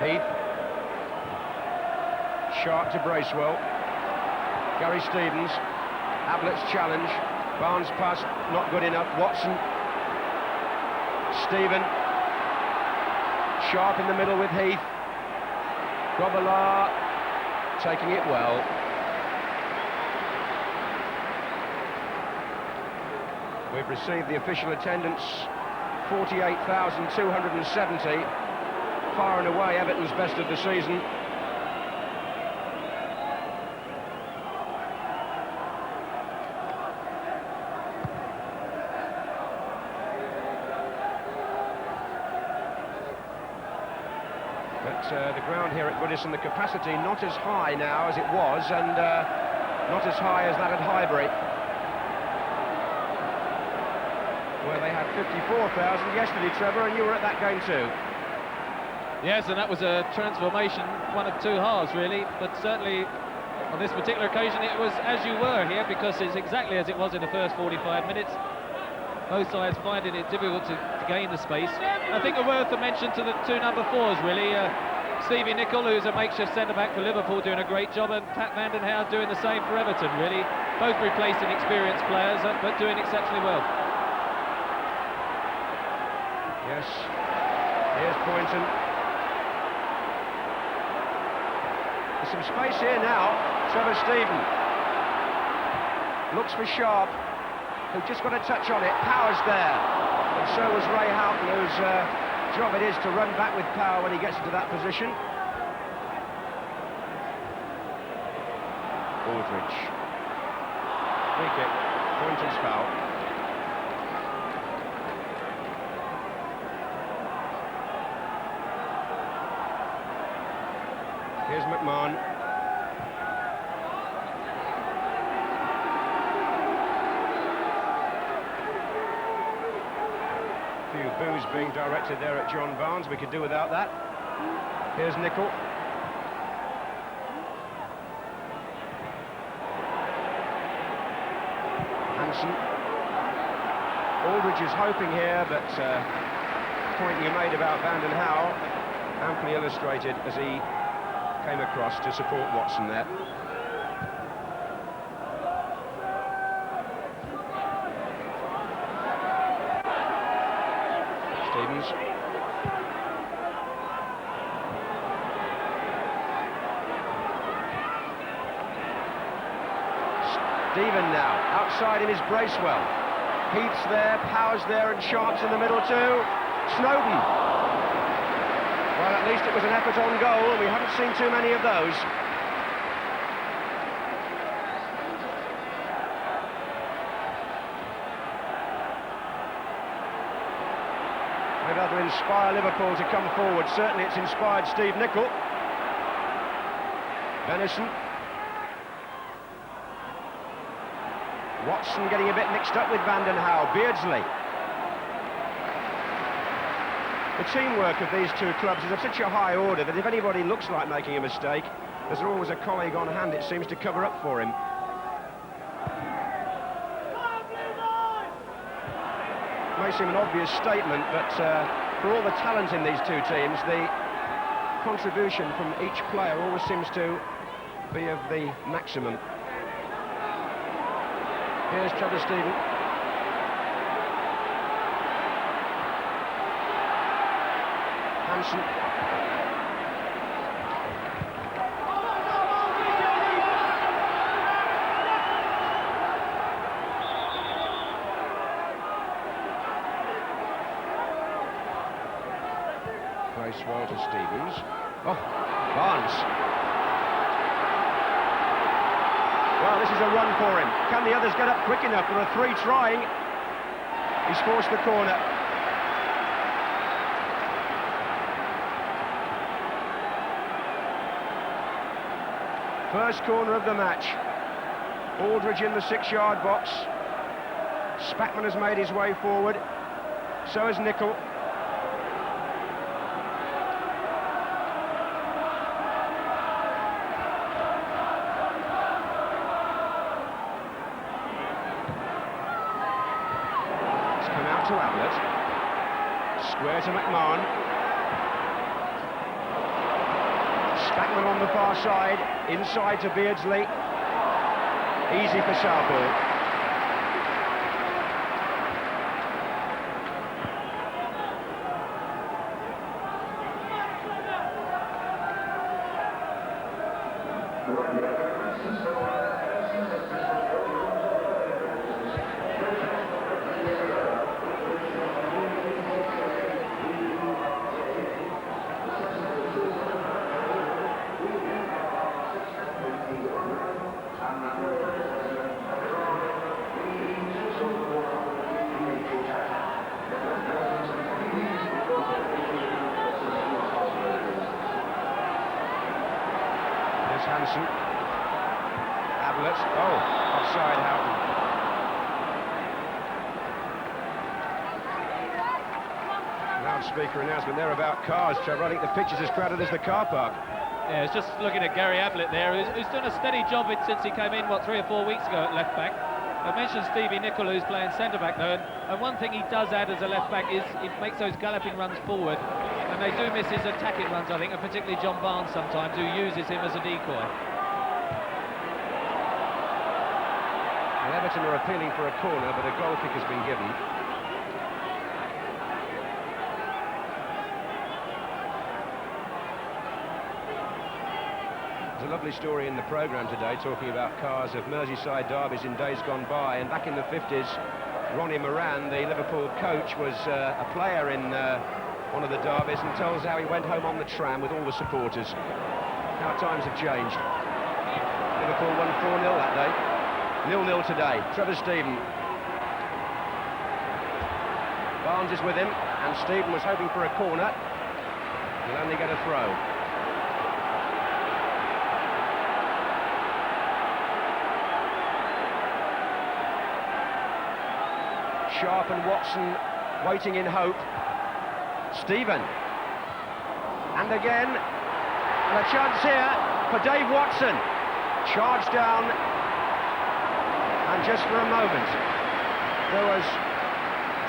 Heath. Sharp to Bracewell. Gary Stevens. Ablett's challenge. Barnes pass, not good enough. Watson. Stephen. Sharp in the middle with Heath. Grobbelaar taking it well. We've received the official attendance, 48,270. Far and away Everton's best of the season. But the ground here at Goodison, the capacity not as high now as it was, and not as high as that at Highbury, where they had 54,000 yesterday, Trevor, and you were at that game too. Yes, and that was a transformation, one of two halves really, but certainly on this particular occasion it was as you were here, because it's exactly as it was in the first 45 minutes. Both sides finding it difficult to gain the space. I think a word to mention to the two number 4s really, Stevie Nicol, who's a makeshift centre-back for Liverpool, doing a great job, and Pat Vandenhouwe doing the same for Everton really. Both replacing experienced players, but doing exceptionally well. Yes, here's Poynton. There's some space here now. Trevor Stephen looks for Sharp, who just got a touch on it. Power's there, and so was Ray Houghton, whose job it is to run back with power when he gets into that position. Aldridge. Free kick. Poynton's foul. Here's McMahon. A few boos being directed there at John Barnes. We could do without that. Here's Nicol. Hansen. Aldridge is hoping here, but point you made about Vandenhouwe amply illustrated as he came across to support Watson there. Stevens. Stephen now, outside him is Bracewell. Heath's there, Power's there, and Sharp's in the middle too. Snowden. Well, at least it was an effort on goal. We haven't seen too many of those. Maybe that'll inspire Liverpool to come forward. Certainly it's inspired Steve Nicol. Venison. Watson getting a bit mixed up with Vanden Hauwe. Beardsley. The teamwork of these two clubs is of such a high order that if anybody looks like making a mistake, there's always a colleague on hand, it seems, to cover up for him. It may seem an obvious statement, but for all the talent in these two teams, the contribution from each player always seems to be of the maximum. Here's Trevor Stephen. Hansen. Place well to Stevens. Oh, Barnes. Well, this is a run for him. Can the others get up quick enough? There are three trying. He's forced the corner. First corner of the match. Aldridge in the 6-yard box. Spackman has made his way forward. So has Nicol. To Ablett. Square to McMahon. Spackman on the far side, inside to Beardsley. Easy for Southall. Hansen. Ablett. Oh, offside Houghton. Loudspeaker announcement there about cars, Trevor. I think the pitch is as crowded as the car park. Yeah, it's just looking at Gary Ablett there, who's done a steady job since he came in, 3 or 4 weeks ago at left back. I mentioned Stevie Nicol, who's playing centre back though, and one thing he does add as a left back is he makes those galloping runs forward, and they do miss his attacking runs, I think, and particularly John Barnes sometimes, who uses him as a decoy. Well, Everton are appealing for a corner, but a goal kick has been given. There's a lovely story in the programme today talking about cars of Merseyside derbies in days gone by, and back in the 50s, Ronnie Moran, the Liverpool coach, was a player in one of the derbies, and tells how he went home on the tram with all the supporters. How times have changed. Liverpool won 4-0 that day. 0-0 today. Trevor Stephen. Barnes is with him, and Stephen was hoping for a corner. He'll only get a throw. Sharp and Watson waiting in hope. Stephen. And again, and a chance here for Dave Watson. Charged down. And just for a moment, there was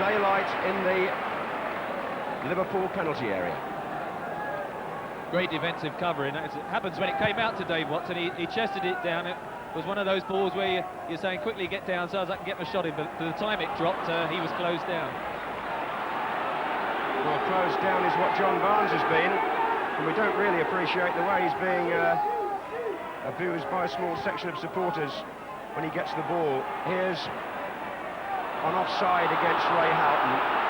daylight in the Liverpool penalty area. Great defensive cover, and it happens when it came out to Dave Watson. He chested it down. It was one of those balls where you're saying, quickly get down so as I can get my shot in, but by the time it dropped, he was closed down. Well, closed down is what John Barnes has been, and we don't really appreciate the way he's being abused by a small section of supporters when he gets the ball. Here's on offside against Ray Houghton.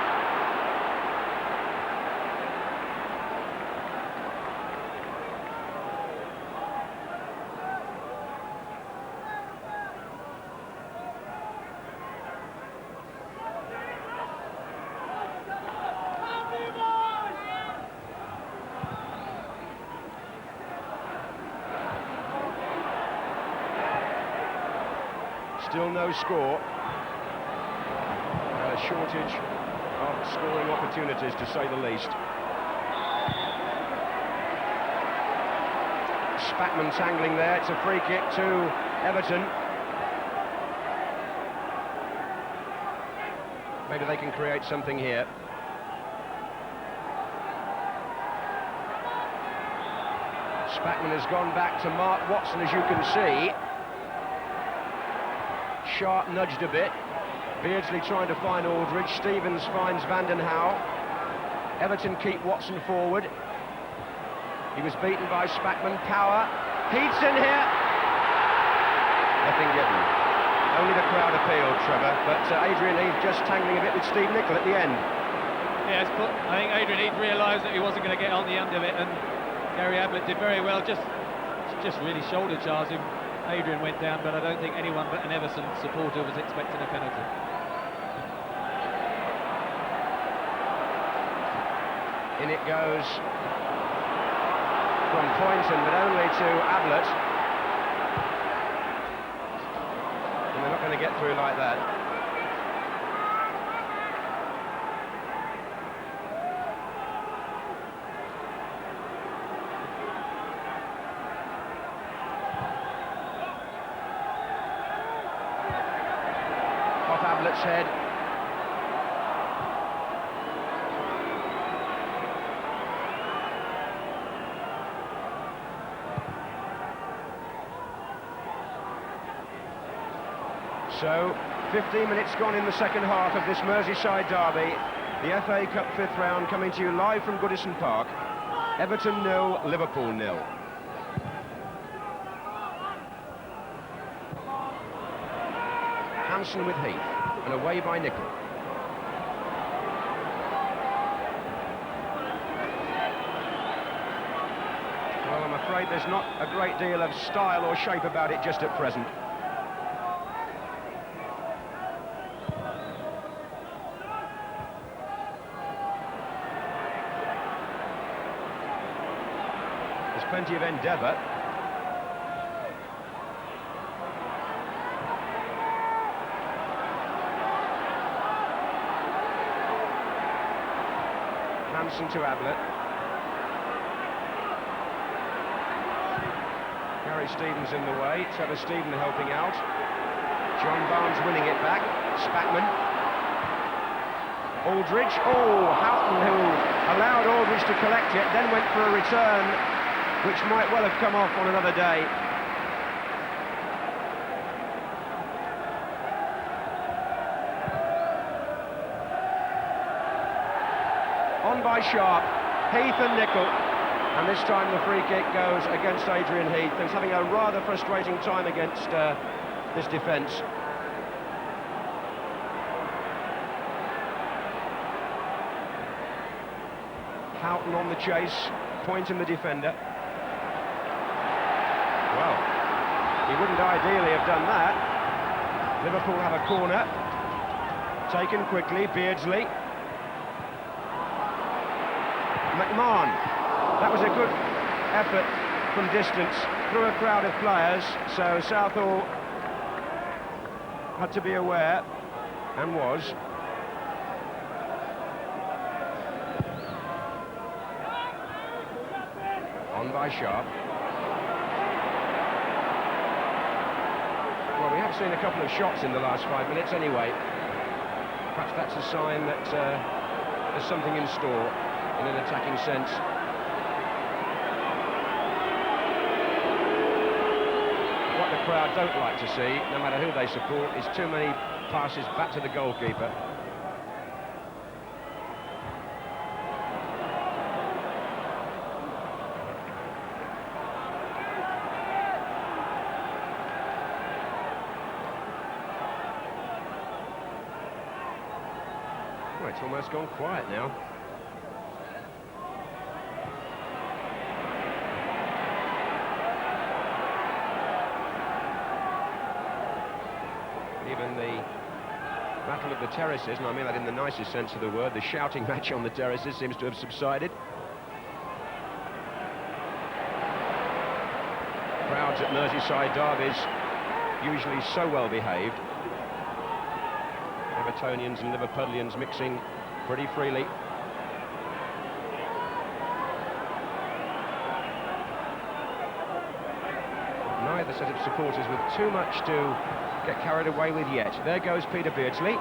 Still no score. A shortage of scoring opportunities, to say the least. Spatman tangling there. It's a free kick to Everton. Maybe they can create something here. Spatman has gone back to Mark Watson, as you can see. Sharp nudged a bit. Beardsley trying to find Aldridge. Stevens finds Vandenhauwe. Everton keep Watson forward. He was beaten by Spatman. Power. Heats in here. Nothing given. Only the crowd appealed, Trevor. But Adrian Heath just tangling a bit with Steve Nicol at the end. Yes, but I think Adrian Heath realised that he wasn't going to get on the end of it, and Gary Ablett did very well. Just really shoulder charged him. Adrian went down, but I don't think anyone but an Everton supporter was expecting a penalty. In it goes from Poynton, but only to Ablett. And they're not going to get through like that. Ablett's head. So, 15 minutes gone in the second half of this Merseyside derby. The FA Cup fifth round coming to you live from Goodison Park. Everton 0, Liverpool 0. Hansen with Heath, and away by Nicol. Well, I'm afraid there's not a great deal of style or shape about it just at present. There's plenty of endeavour. Hansen to Ablett. Gary Stevens in the way. Trevor Stephen helping out. John Barnes winning it back. Spatman. Aldridge. Oh, Houghton, who allowed Aldridge to collect it, then went for a return, which might well have come off on another day. On by Sharp, Heath and Nicol, and this time the free kick goes against Adrian Heath, who's having a rather frustrating time against this defence. Houghton on the chase, Poynton the defender. Well, he wouldn't ideally have done that. Liverpool have a corner, taken quickly, Beardsley. McMahon, that was a good effort from distance through a crowd of players, so Southall had to be aware, and was. On by Sharp. Well, we have seen a couple of shots in the last 5 minutes anyway. Perhaps that's a sign that there's something in store in an attacking sense. What the crowd don't like to see, no matter who they support, is too many passes back to the goalkeeper. Well, it's almost gone quiet now. Even the battle of the terraces, and I mean that in the nicest sense of the word, the shouting match on the terraces seems to have subsided. Crowds at Merseyside derbies usually so well behaved. Evertonians and Liverpudlians mixing pretty freely. Neither set of supporters with too much to get carried away with yet. There goes Peter Beardsley.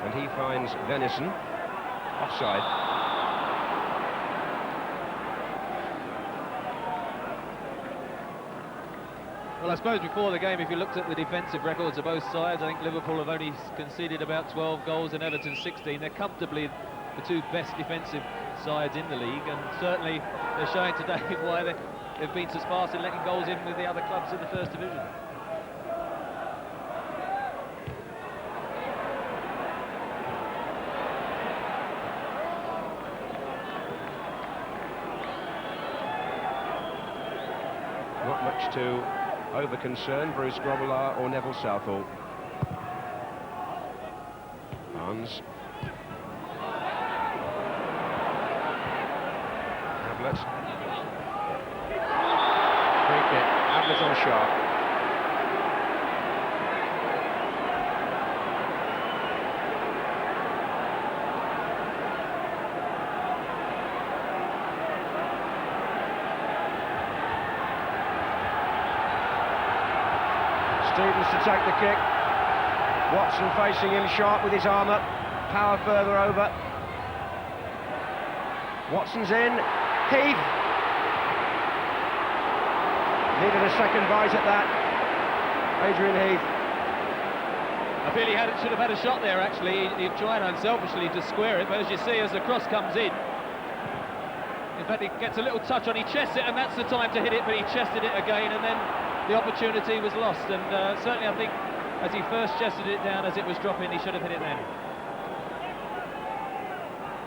And he finds Venison offside. Well, I suppose before the game, if you looked at the defensive records of both sides, I think Liverpool have only conceded about 12 goals and Everton 16. They're comfortably the two best defensive sides in the league, and certainly they're showing today why they've been so sparse in letting goals in with the other clubs in the First Division. Not much to over-concern Bruce Grobbelaar or Neville Southall. Barnes. Ablett. Free kick. Ablett on Sharp. Stevens to take the kick. Watson facing him, Sharp with his arm up. Power further over. Watson's in. Heath. Needed a second bite at that. Adrian Heath. I feel he should have had a shot there, actually. He'd tried unselfishly to square it, but as you see, as the cross comes in fact, he gets a little touch on, he chests it, and that's the time to hit it, but he chested it again, and then the opportunity was lost. And certainly I think as he first chested it down as it was dropping, he should have hit it then.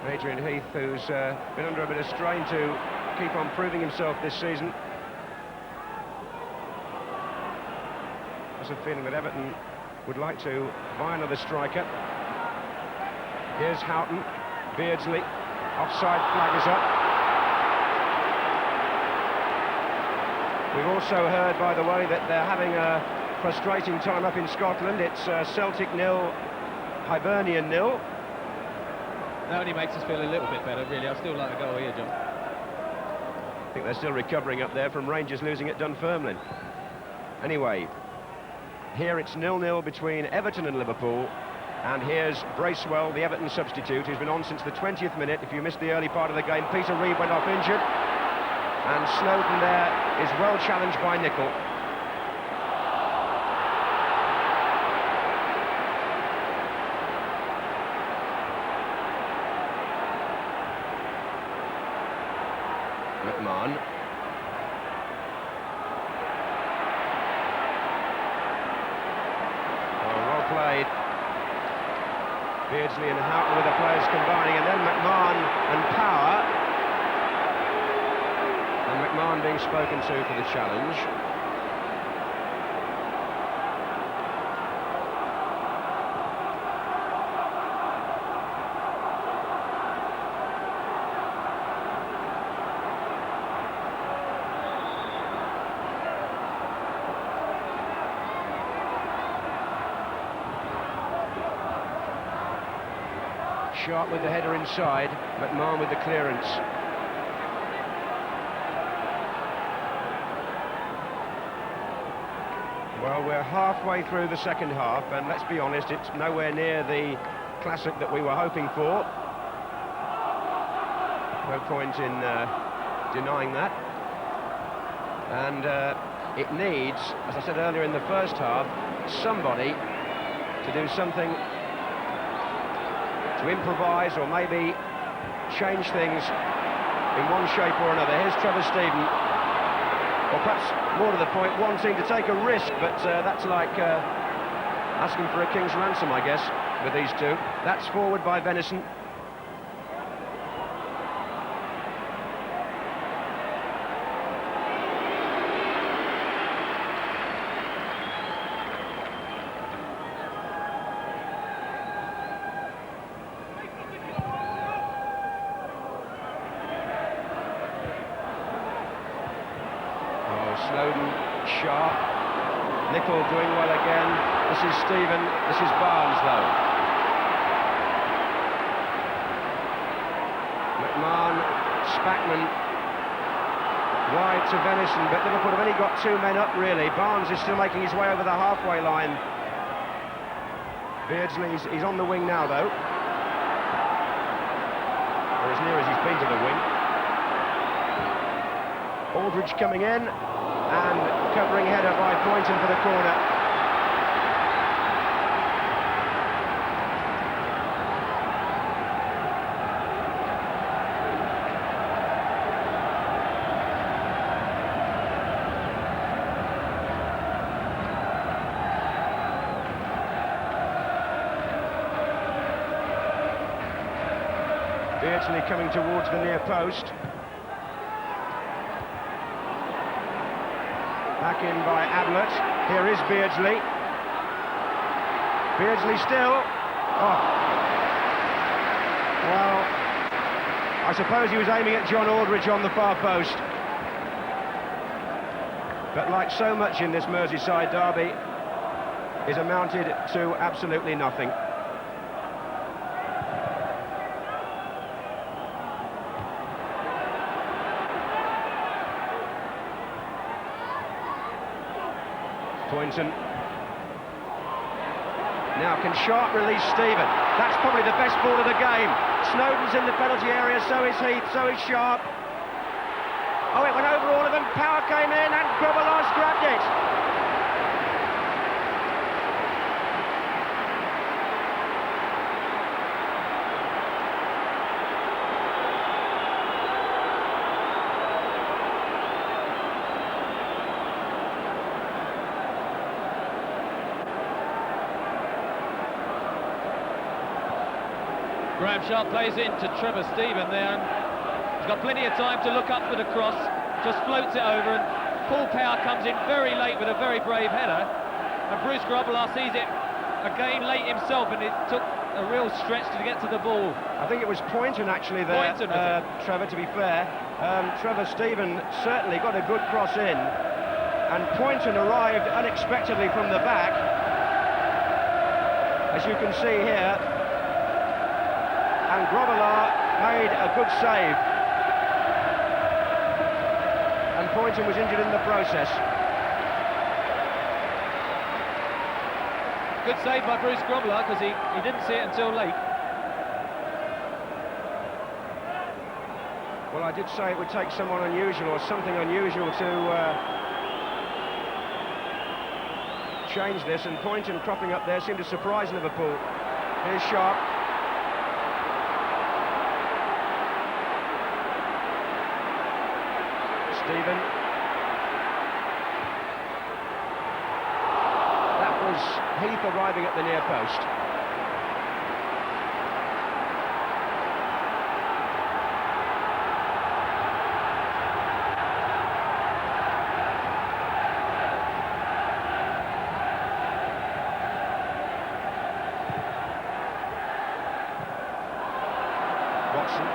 Adrian Heath, who's been under a bit of strain to keep on proving himself this season. There's a feeling that Everton would like to buy another striker. Here's Houghton, Beardsley, offside flag is up. We've also heard, by the way, that they're having a frustrating time up in Scotland. It's Celtic 0, Hibernian 0. That only makes us feel a little bit better, really. I still like a goal here, John. I think they're still recovering up there from Rangers losing at Dunfermline. Anyway, here it's 0-0 between Everton and Liverpool. And here's Bracewell, the Everton substitute, who's been on since the 20th minute. If you missed the early part of the game, Peter Reid went off injured. And Snowden there is well challenged by Nicol. McMahon. Well played. Beardsley and Houghton with the players combining, and then McMahon and Power. And McMahon being spoken to for the challenge. Sharp with the header inside, McMahon with the clearance. Well, we're halfway through the second half, and let's be honest, it's nowhere near the classic that we were hoping for. No point in denying that. And it needs, as I said earlier in the first half, somebody to do something to improvise or maybe change things in one shape or another. Here's Trevor Stephen, or perhaps more to the point, wanting to take a risk, but that's like asking for a king's ransom, I guess, with these two. That's forward by Venison. Snowden, sharp. Nicol doing well again. This is Stephen, this is Barnes though. McMahon, Spackman, wide to Venison, but Liverpool have only got two men up really. Barnes is still making his way over the halfway line. Beardsley, he's on the wing now though. Or as near as he's been to the wing. Aldridge coming in. And covering header by Poynton for the corner. Beardsley coming towards the near post. Back in by Ablett. Here is Beardsley. Beardsley still. Oh. Well, I suppose he was aiming at John Aldridge on the far post. But like so much in this Merseyside derby, is amounted to absolutely nothing. Poynton. Now can Sharp release Stephen? That's probably the best ball of the game. Snowden's in the penalty area, so is Heath, so is Sharp. Oh, it went over all of them. Power came in and Grobbelaar's grabbed it. Graham Sharp plays it into Trevor Stephen there, and he's got plenty of time to look up for the cross, just floats it over, and Paul Power comes in very late with a very brave header, and Bruce Grobbelaar sees it again late himself, and it took a real stretch to get to the ball. I think it was Poynton actually there, Trevor, to be fair. Trevor Stephen certainly got a good cross in, and Poynton arrived unexpectedly from the back, as you can see here. And Grobbelaar made a good save. And Poynton was injured in the process. Good save by Bruce Grobbelaar, because he didn't see it until late. Well, I did say it would take someone unusual or something unusual to change this, and Poynton cropping up there seemed to surprise Liverpool. Here's Sharp. Stephen. That was Heath arriving at the near post. Watson.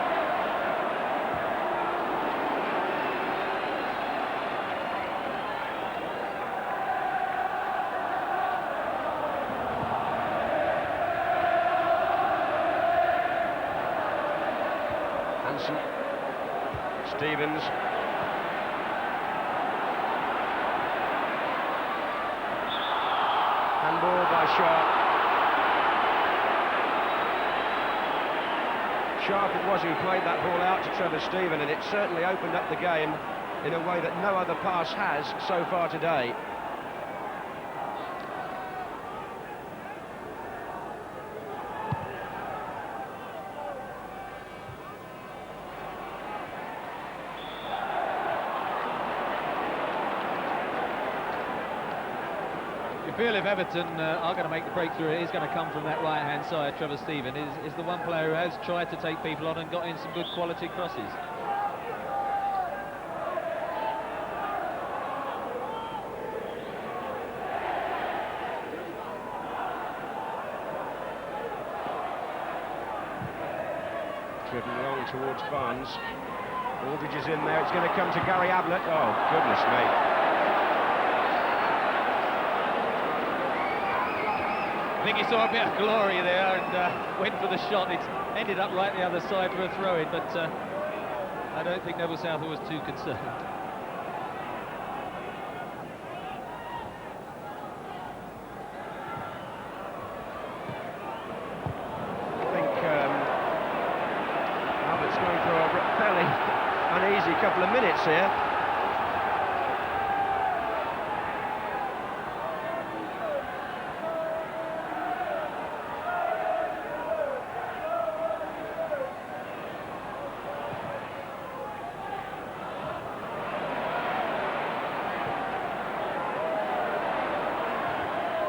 Stevens. Handball by Sharp. Sharp it was who played that ball out to Trevor Stephen, and it certainly opened up the game in a way that no other pass has so far today. feel if Everton are going to make the breakthrough, it is going to come from that right-hand side. Trevor Steven is the one player who has tried to take people on and got in some good quality crosses. Driven long towards Barnes. Aldridge is in there. It's going to come to Gary Ablett. Oh, goodness me. I think he saw a bit of glory there and went for the shot. It ended up right the other side for a throw-in, but I don't think Neville Southall was too concerned. Going through a fairly uneasy couple of minutes here.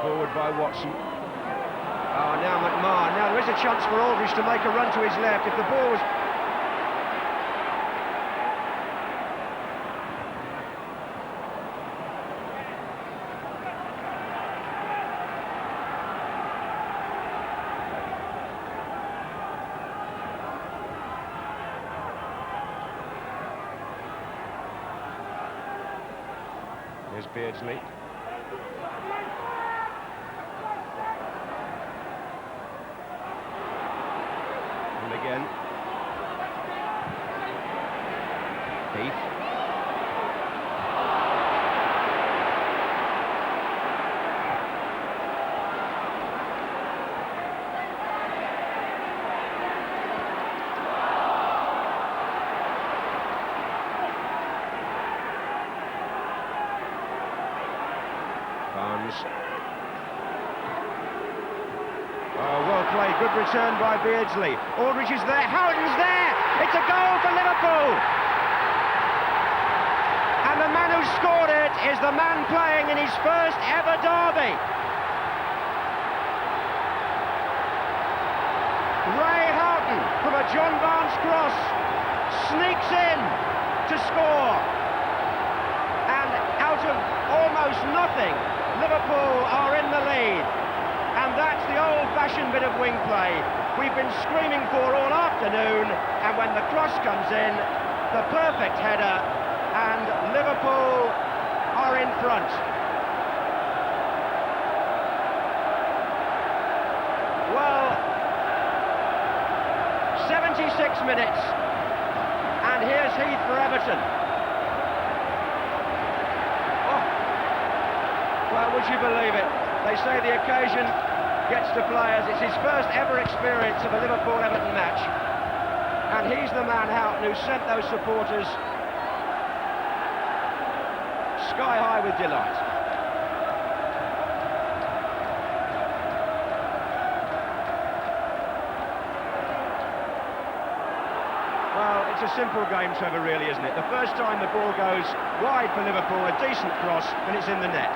Forward by Watson. Oh, now McMahon. Now there is a chance for Aldridge to make a run to his left. If the ball was... Here's Beardsley. And again. Heath. Barnes. Oh, well played. Good return by Beardsley. Aldridge is there. Howden's there. It's a goal for Liverpool. And the man who scored it is the man playing in his first ever derby. Ray Houghton from a John Barnes cross sneaks in to score. And out of almost nothing, Liverpool are in the lead, and that's the old-fashioned bit of wing play we've been screaming for all afternoon, and when the cross comes in, the perfect header, and Liverpool are in front. Well, 76 minutes, and here's Heath for Everton. Well, would you believe it? They say the occasion gets to players. It's his first ever experience of a Liverpool-Everton match. And he's the man, Houghton, who sent those supporters sky high with delight. Well, it's a simple game, Trevor, really, isn't it? The first time the ball goes wide for Liverpool, a decent cross, and it's in the net.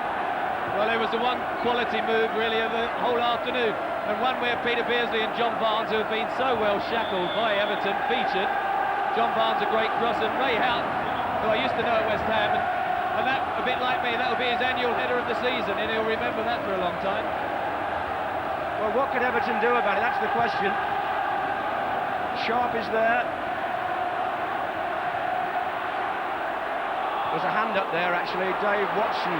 Well, it was the one quality move, really, of the whole afternoon. And one where Peter Beardsley and John Barnes, who have been so well shackled by Everton, featured. John Barnes, a great cross, and Ray Houghton, who I used to know at West Ham, and that, a bit like me, that'll be his annual header of the season, and he'll remember that for a long time. Well, what could Everton do about it? That's the question. Sharp is there. There's a hand up there, actually, Dave Watson.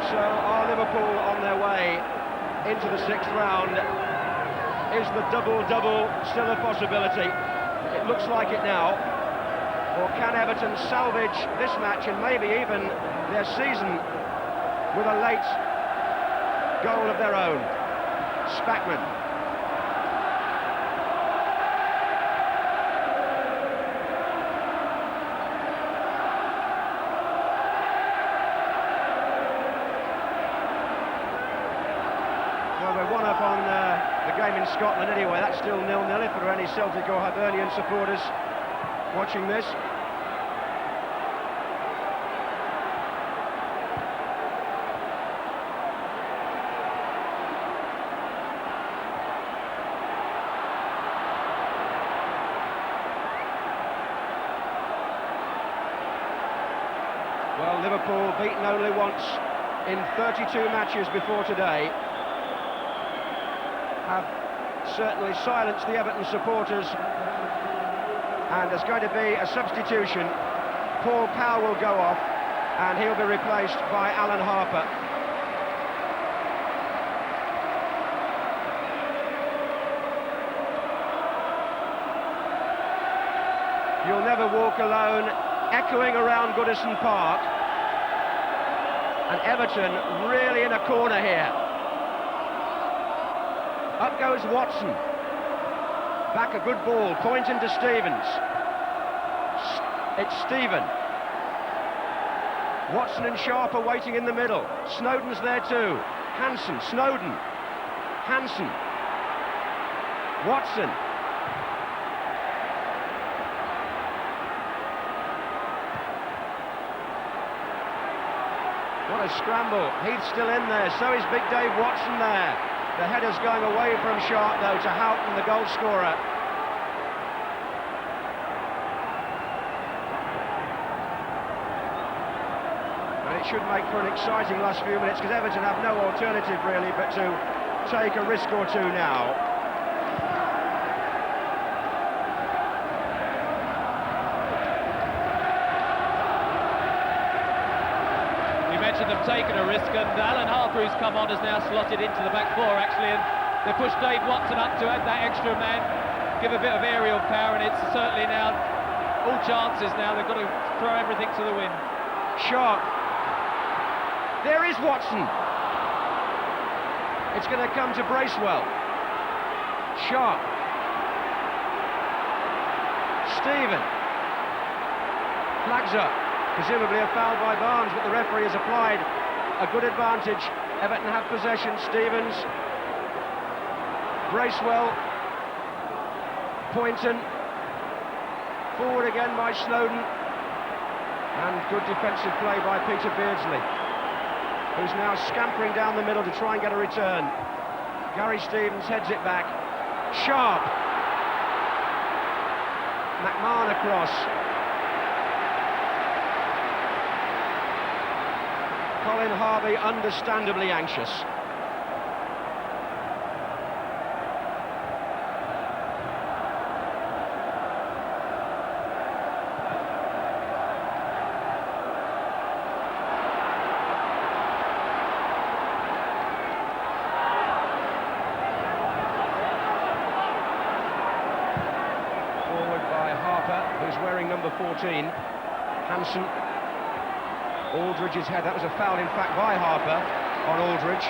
So are Liverpool on their way into the sixth round? Is the double-double still a possibility? It looks like it now. Or can Everton salvage this match and maybe even their season with a late goal of their own? Spackman. Well, we're one up on the game in Scotland anyway. That's still 0-0 if there are any Celtic or Hibernian supporters watching this. Well, Liverpool beaten only once in 32 matches before today, have certainly silenced the Everton supporters, and there's going to be a substitution. Paul Powell will go off and he'll be replaced by Alan Harper. You'll Never Walk Alone echoing around Goodison Park, and Everton really in a corner here. Up goes Watson, back a good ball, pointing to Stevens. It's Stephen. Watson and Sharp are waiting in the middle. Snowden's there too. Hansen, Snowden, Hansen, Watson. What a scramble. Heath's still in there, so is Big Dave Watson there. The header's going away from Sharp though to Houghton, the goal scorer. And it should make for an exciting last few minutes, because Everton have no alternative really but to take a risk or two now. Them taking a risk, and Alan Harper, who's come on, has now slotted into the back four actually, and they pushed Dave Watson up to add that extra man, give a bit of aerial power, and it's certainly now all chances now. They've got to throw everything to the wind. Sharp. There is Watson. It's going to come to Bracewell. Sharp. Stephen. Flags up. Presumably a foul by Barnes, but the referee has applied a good advantage. Everton have possession. Stevens, Bracewell, Poynton, forward again by Snowden, and good defensive play by Peter Beardsley, who's now scampering down the middle to try and get a return. Gary Stevens heads it back. Sharp. McMahon across. Colin Harvey understandably anxious. Forward by Harper, who's wearing number 14. Hansen. Aldridge's head, that was a foul in fact by Harper on Aldridge.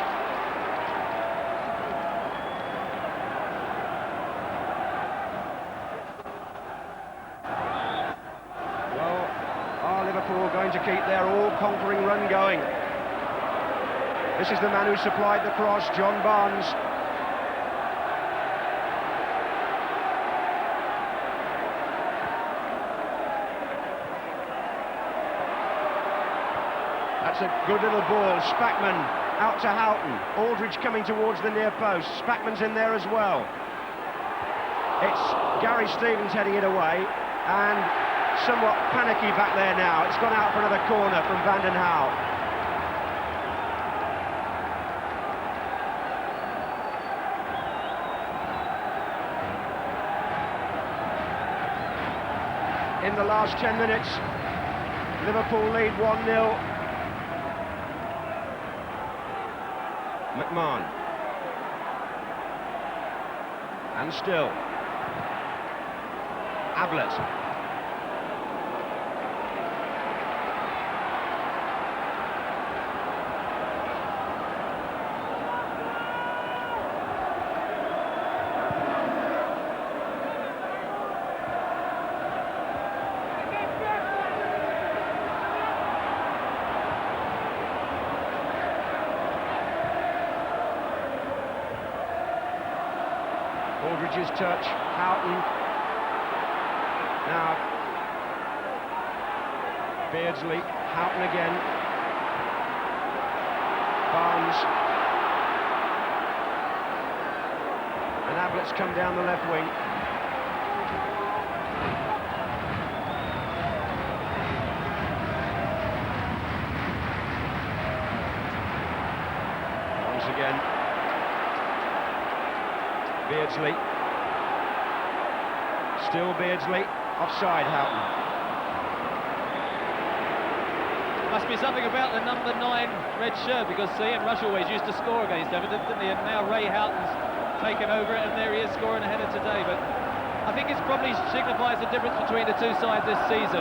Well, are Liverpool going to keep their all-conquering run going? This is the man who supplied the cross, John Barnes. That's a good little ball. Spackman out to Houghton. Aldridge coming towards the near post. Spackman's in there as well. It's Gary Stevens heading it away, and somewhat panicky back there now. It's gone out for another corner from Vanden Hauwe. In the last 10 minutes, Liverpool lead 1-0. McMahon. And still. Ablett. Aldridge's touch, Houghton. Now, Beardsley, Houghton again. Barnes. And Ablett's come down the left wing. Once again. Beardsley. Still Beardsley. Offside, Houghton. Must be something about the number 9 red shirt, because Ian Rush always used to score against Everton, didn't he? And now Ray Houghton's taken over it, and there he is scoring a header today. But I think it probably signifies the difference between the two sides this season.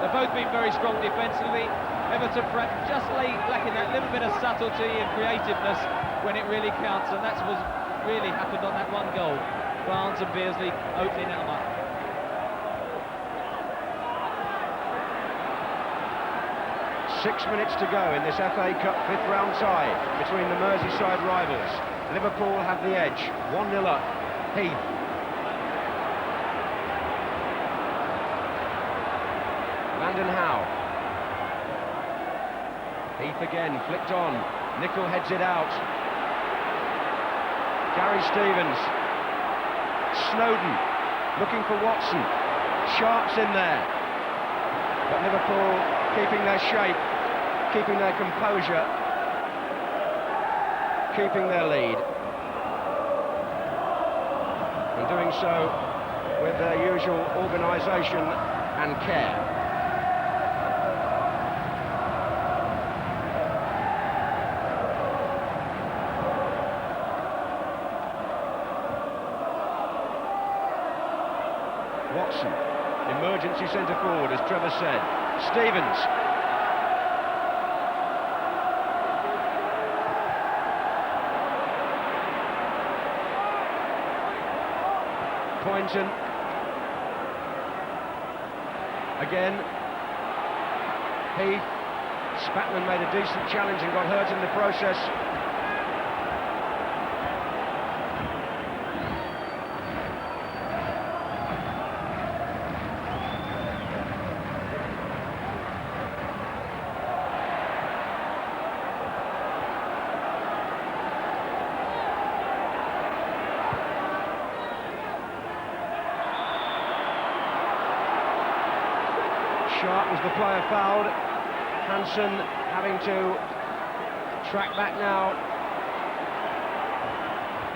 They've both been very strong defensively. Everton perhaps just lacking that little bit of subtlety and creativeness when it really counts, and that's what's really happened on that one goal. Barnes and Beardsley opening them up. Six minutes to go in this FA Cup fifth round tie between the Merseyside rivals. Liverpool have the edge, 1-0 up. Heath. Vanden Howe. Heath again, flicked on. Nicol heads it out. Gary Stevens. Snowden looking for Watson. Sharp's in there. But Liverpool keeping their shape, keeping their composure, keeping their lead, and doing so with their usual organisation and care. Watson, emergency centre forward, as Trevor said. Stevens. Poynton. Again. Heath. Spatman made a decent challenge and got hurt in the process. Sharp was the player fouled. Hansen having to track back now.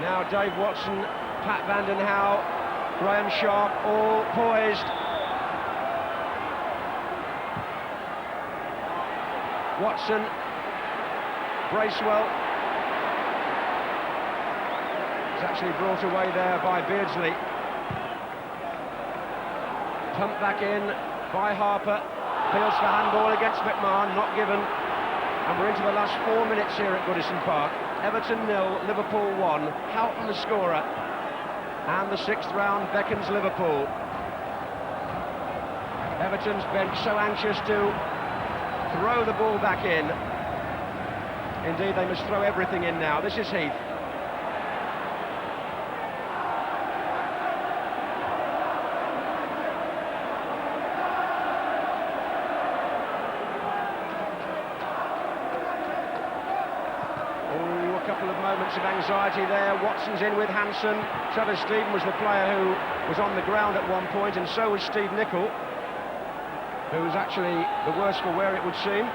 Now Dave Watson, Pat Vanden Howe, Graham Sharp, all poised. Watson, Bracewell. It's actually brought away there by Beardsley. Pumped back in by Harper. Appeals for handball against McMahon, not given. And we're into the last 4 minutes here at Goodison Park. Everton 0, Liverpool 1. Houghton the scorer. And the sixth round beckons Liverpool. Everton's bench so anxious to throw the ball back in. Indeed, they must throw everything in now. This is Heath. Of anxiety there. Watson's in with Hansen. Trevor Steven was the player who was on the ground at one point, and so was Steve Nicol, who was actually the worse for wear, it would seem.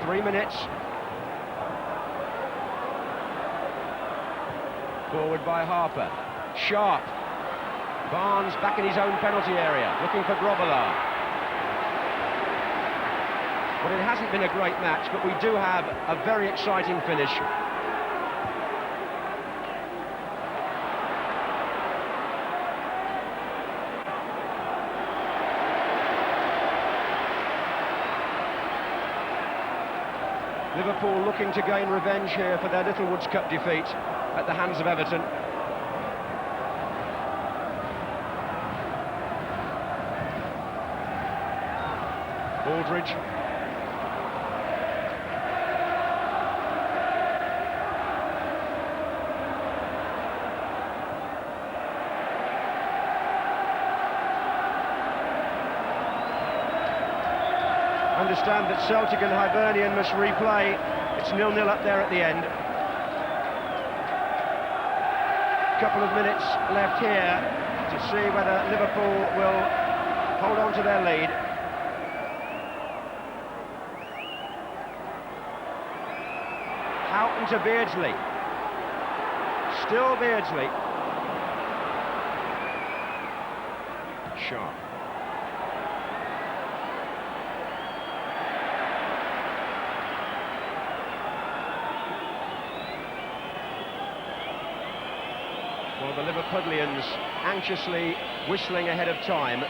3 minutes. Forward by Harper. Sharp. Barnes back in his own penalty area, looking for Grobbelaar. Well, it hasn't been a great match, but we do have a very exciting finish. Liverpool looking to gain revenge here for their Littlewoods Cup defeat at the hands of Everton. Aldridge. understand that Celtic and Hibernian must replay. It's 0-0 up there at the end. Couple of minutes left here to see whether Liverpool will hold on to their lead. Houghton to Beardsley. Still Beardsley. Sharp. Well, the Liverpudlians anxiously whistling ahead of time.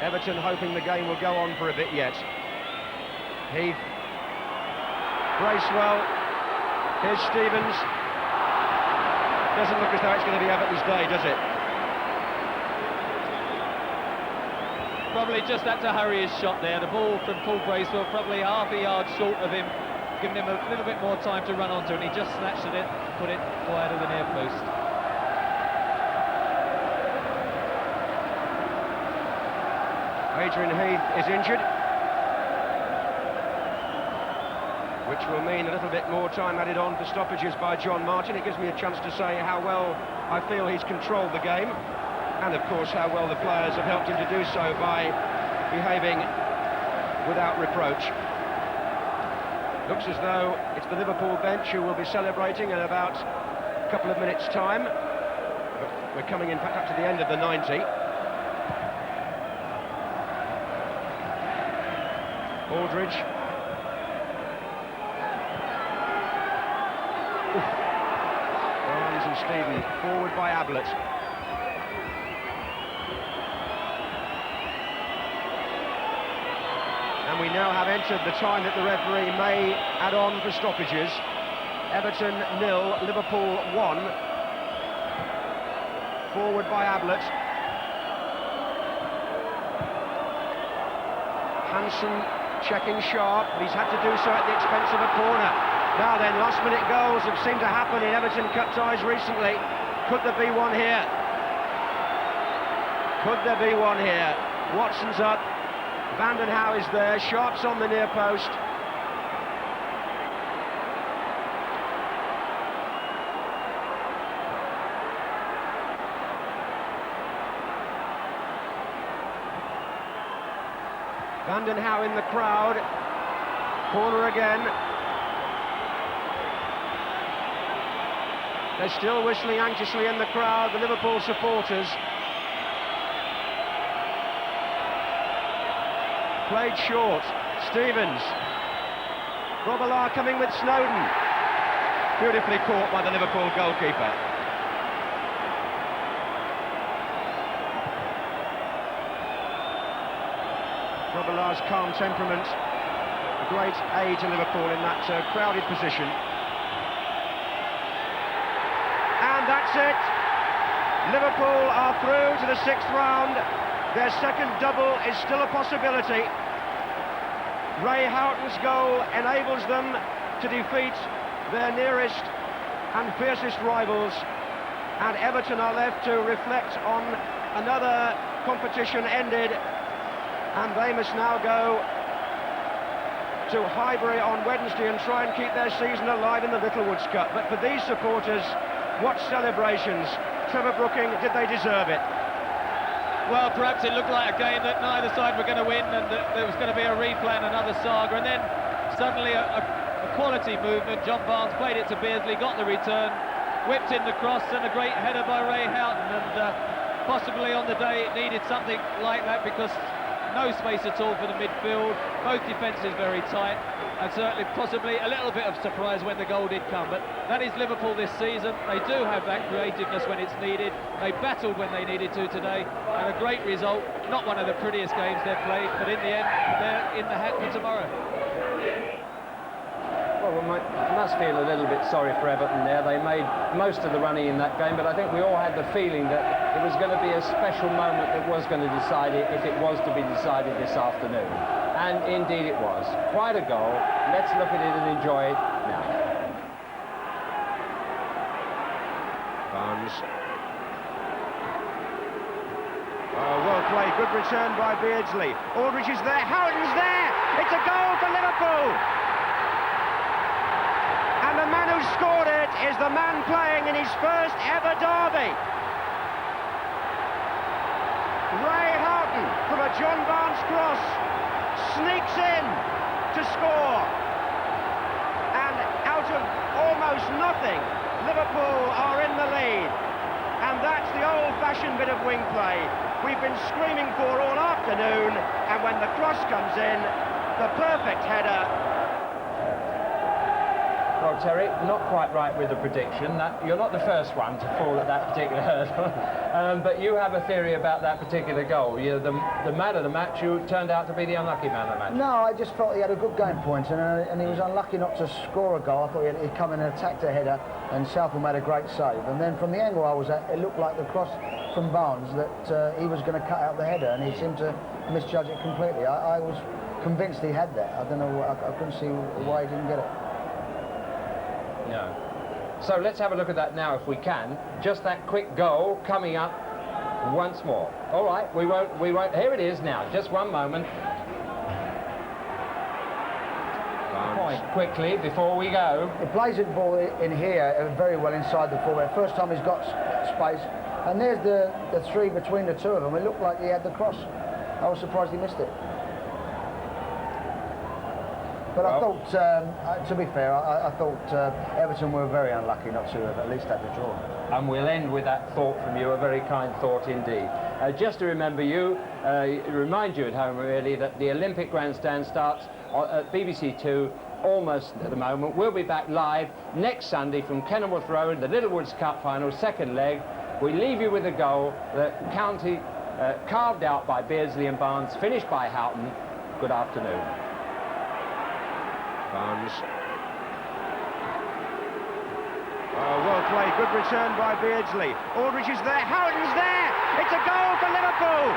Everton hoping the game will go on for a bit yet. Heath. Bracewell. Here's Stevens. Doesn't look as though it's going to be Everton's day, does it? Probably just had to hurry his shot there. The ball from Paul Bracewell probably half a yard short of him, giving him a little bit more time to run onto, and he just snatched it, put it wide of the near post. Adrian Heath is injured, which will mean a little bit more time added on for stoppages by John Martin. It gives me a chance to say how well I feel he's controlled the game, and of course how well the players have helped him to do so by behaving without reproach. Looks as though it's the Liverpool bench who will be celebrating in about a couple of minutes' time. But we're coming in fact up to the end of the 90. Aldridge. Barnes and Stephen forward by Ablett. And we now have entered the time that the referee may add on for stoppages. Everton 0, Liverpool 1. Forward by Ablett. Hansen checking sharp, but he's had to do so at the expense of a corner. Now then, last-minute goals have seemed to happen in Everton Cup ties recently. Could there be one here? Could there be one here? Watson's up, Vanden Hauwe is there, Sharp's on the near post. Vanden Hauwe in the crowd, corner again. They're still whistling anxiously in the crowd, the Liverpool supporters. Played short, Stevens. Robillard coming with Snowden. Beautifully caught by the Liverpool goalkeeper. Robillard's calm temperament, a great aid to Liverpool in that crowded position. And that's it. Liverpool are through to the 6th round. Their second double is still a possibility. Ray Houghton's goal enables them to defeat their nearest and fiercest rivals. And Everton are left to reflect on another competition ended. And they must now go to Highbury on Wednesday and try and keep their season alive in the Littlewoods Cup. But for these supporters, what celebrations. Trevor Brooking, did they deserve it? Well, perhaps it looked like a game that neither side were going to win, and that there was going to be a replay and another saga, and then suddenly a quality movement. John Barnes played it to Beardsley, got the return, whipped in the cross, and a great header by Ray Houghton, and possibly on the day it needed something like that, because no space at all for the midfield, both defences very tight, and certainly possibly a little bit of surprise when the goal did come. But that is Liverpool this season. They do have that creativeness when it's needed. They battled when they needed to today, and a great result. Not one of the prettiest games they've played, but in the end they're in the hat for tomorrow. Well, we must feel a little bit sorry for Everton there. They made most of the running in that game, but I think we all had the feeling that it was going to be a special moment that was going to decide it, if it was to be decided this afternoon. And indeed it was. Quite a goal. Let's look at it and enjoy it now. Barnes. Oh, well played. Good return by Beardsley. Aldridge is there. Houghton's there. It's a goal for Liverpool! And the man who scored it is the man playing in his first ever derby. Ray Houghton, from a John Barnes cross, sneaks in to score. And out of almost nothing, Liverpool are in the lead. And that's the old-fashioned bit of wing play we've been screaming for all afternoon, and when the cross comes in, the perfect header. Well, Terry, not quite right with the prediction. You're not the first one to fall at that particular hurdle, but you have a theory about that particular goal. You're the man of the match. You turned out to be the unlucky man of the match. No, I just felt he had a good game point, and he was unlucky not to score a goal. I thought he'd come in and attacked a header, and Southall made a great save. And then from the angle I was at, it looked like the cross from Barnes that he was going to cut out the header, and he seemed to misjudge it completely. I was convinced he had that. I don't know. I couldn't see why he didn't get it. No. So let's have a look at that now if we can. Just that quick goal coming up once more. All right, we won't. Here it is now. Just one moment. Point quickly before we go. He plays the ball in here very well inside the fullback. First time he's got space, and there's the three between the two of them. It looked like he had the cross. I was surprised he missed it. But I thought, to be fair, I thought Everton were very unlucky not to have at least had the draw. And we'll end with that thought from you, a very kind thought indeed. Just to remind you at home really, that the Olympic Grandstand starts at BBC 2 almost at the moment. We'll be back live next Sunday from Kenilworth Road, the Littlewoods Cup final, second leg. We leave you with a goal that County carved out by Beardsley and Barnes, finished by Houghton. Good afternoon. Barnes. Oh, well played. Good return by Beardsley. Aldridge is there. Houghton's there. It's a goal for Liverpool.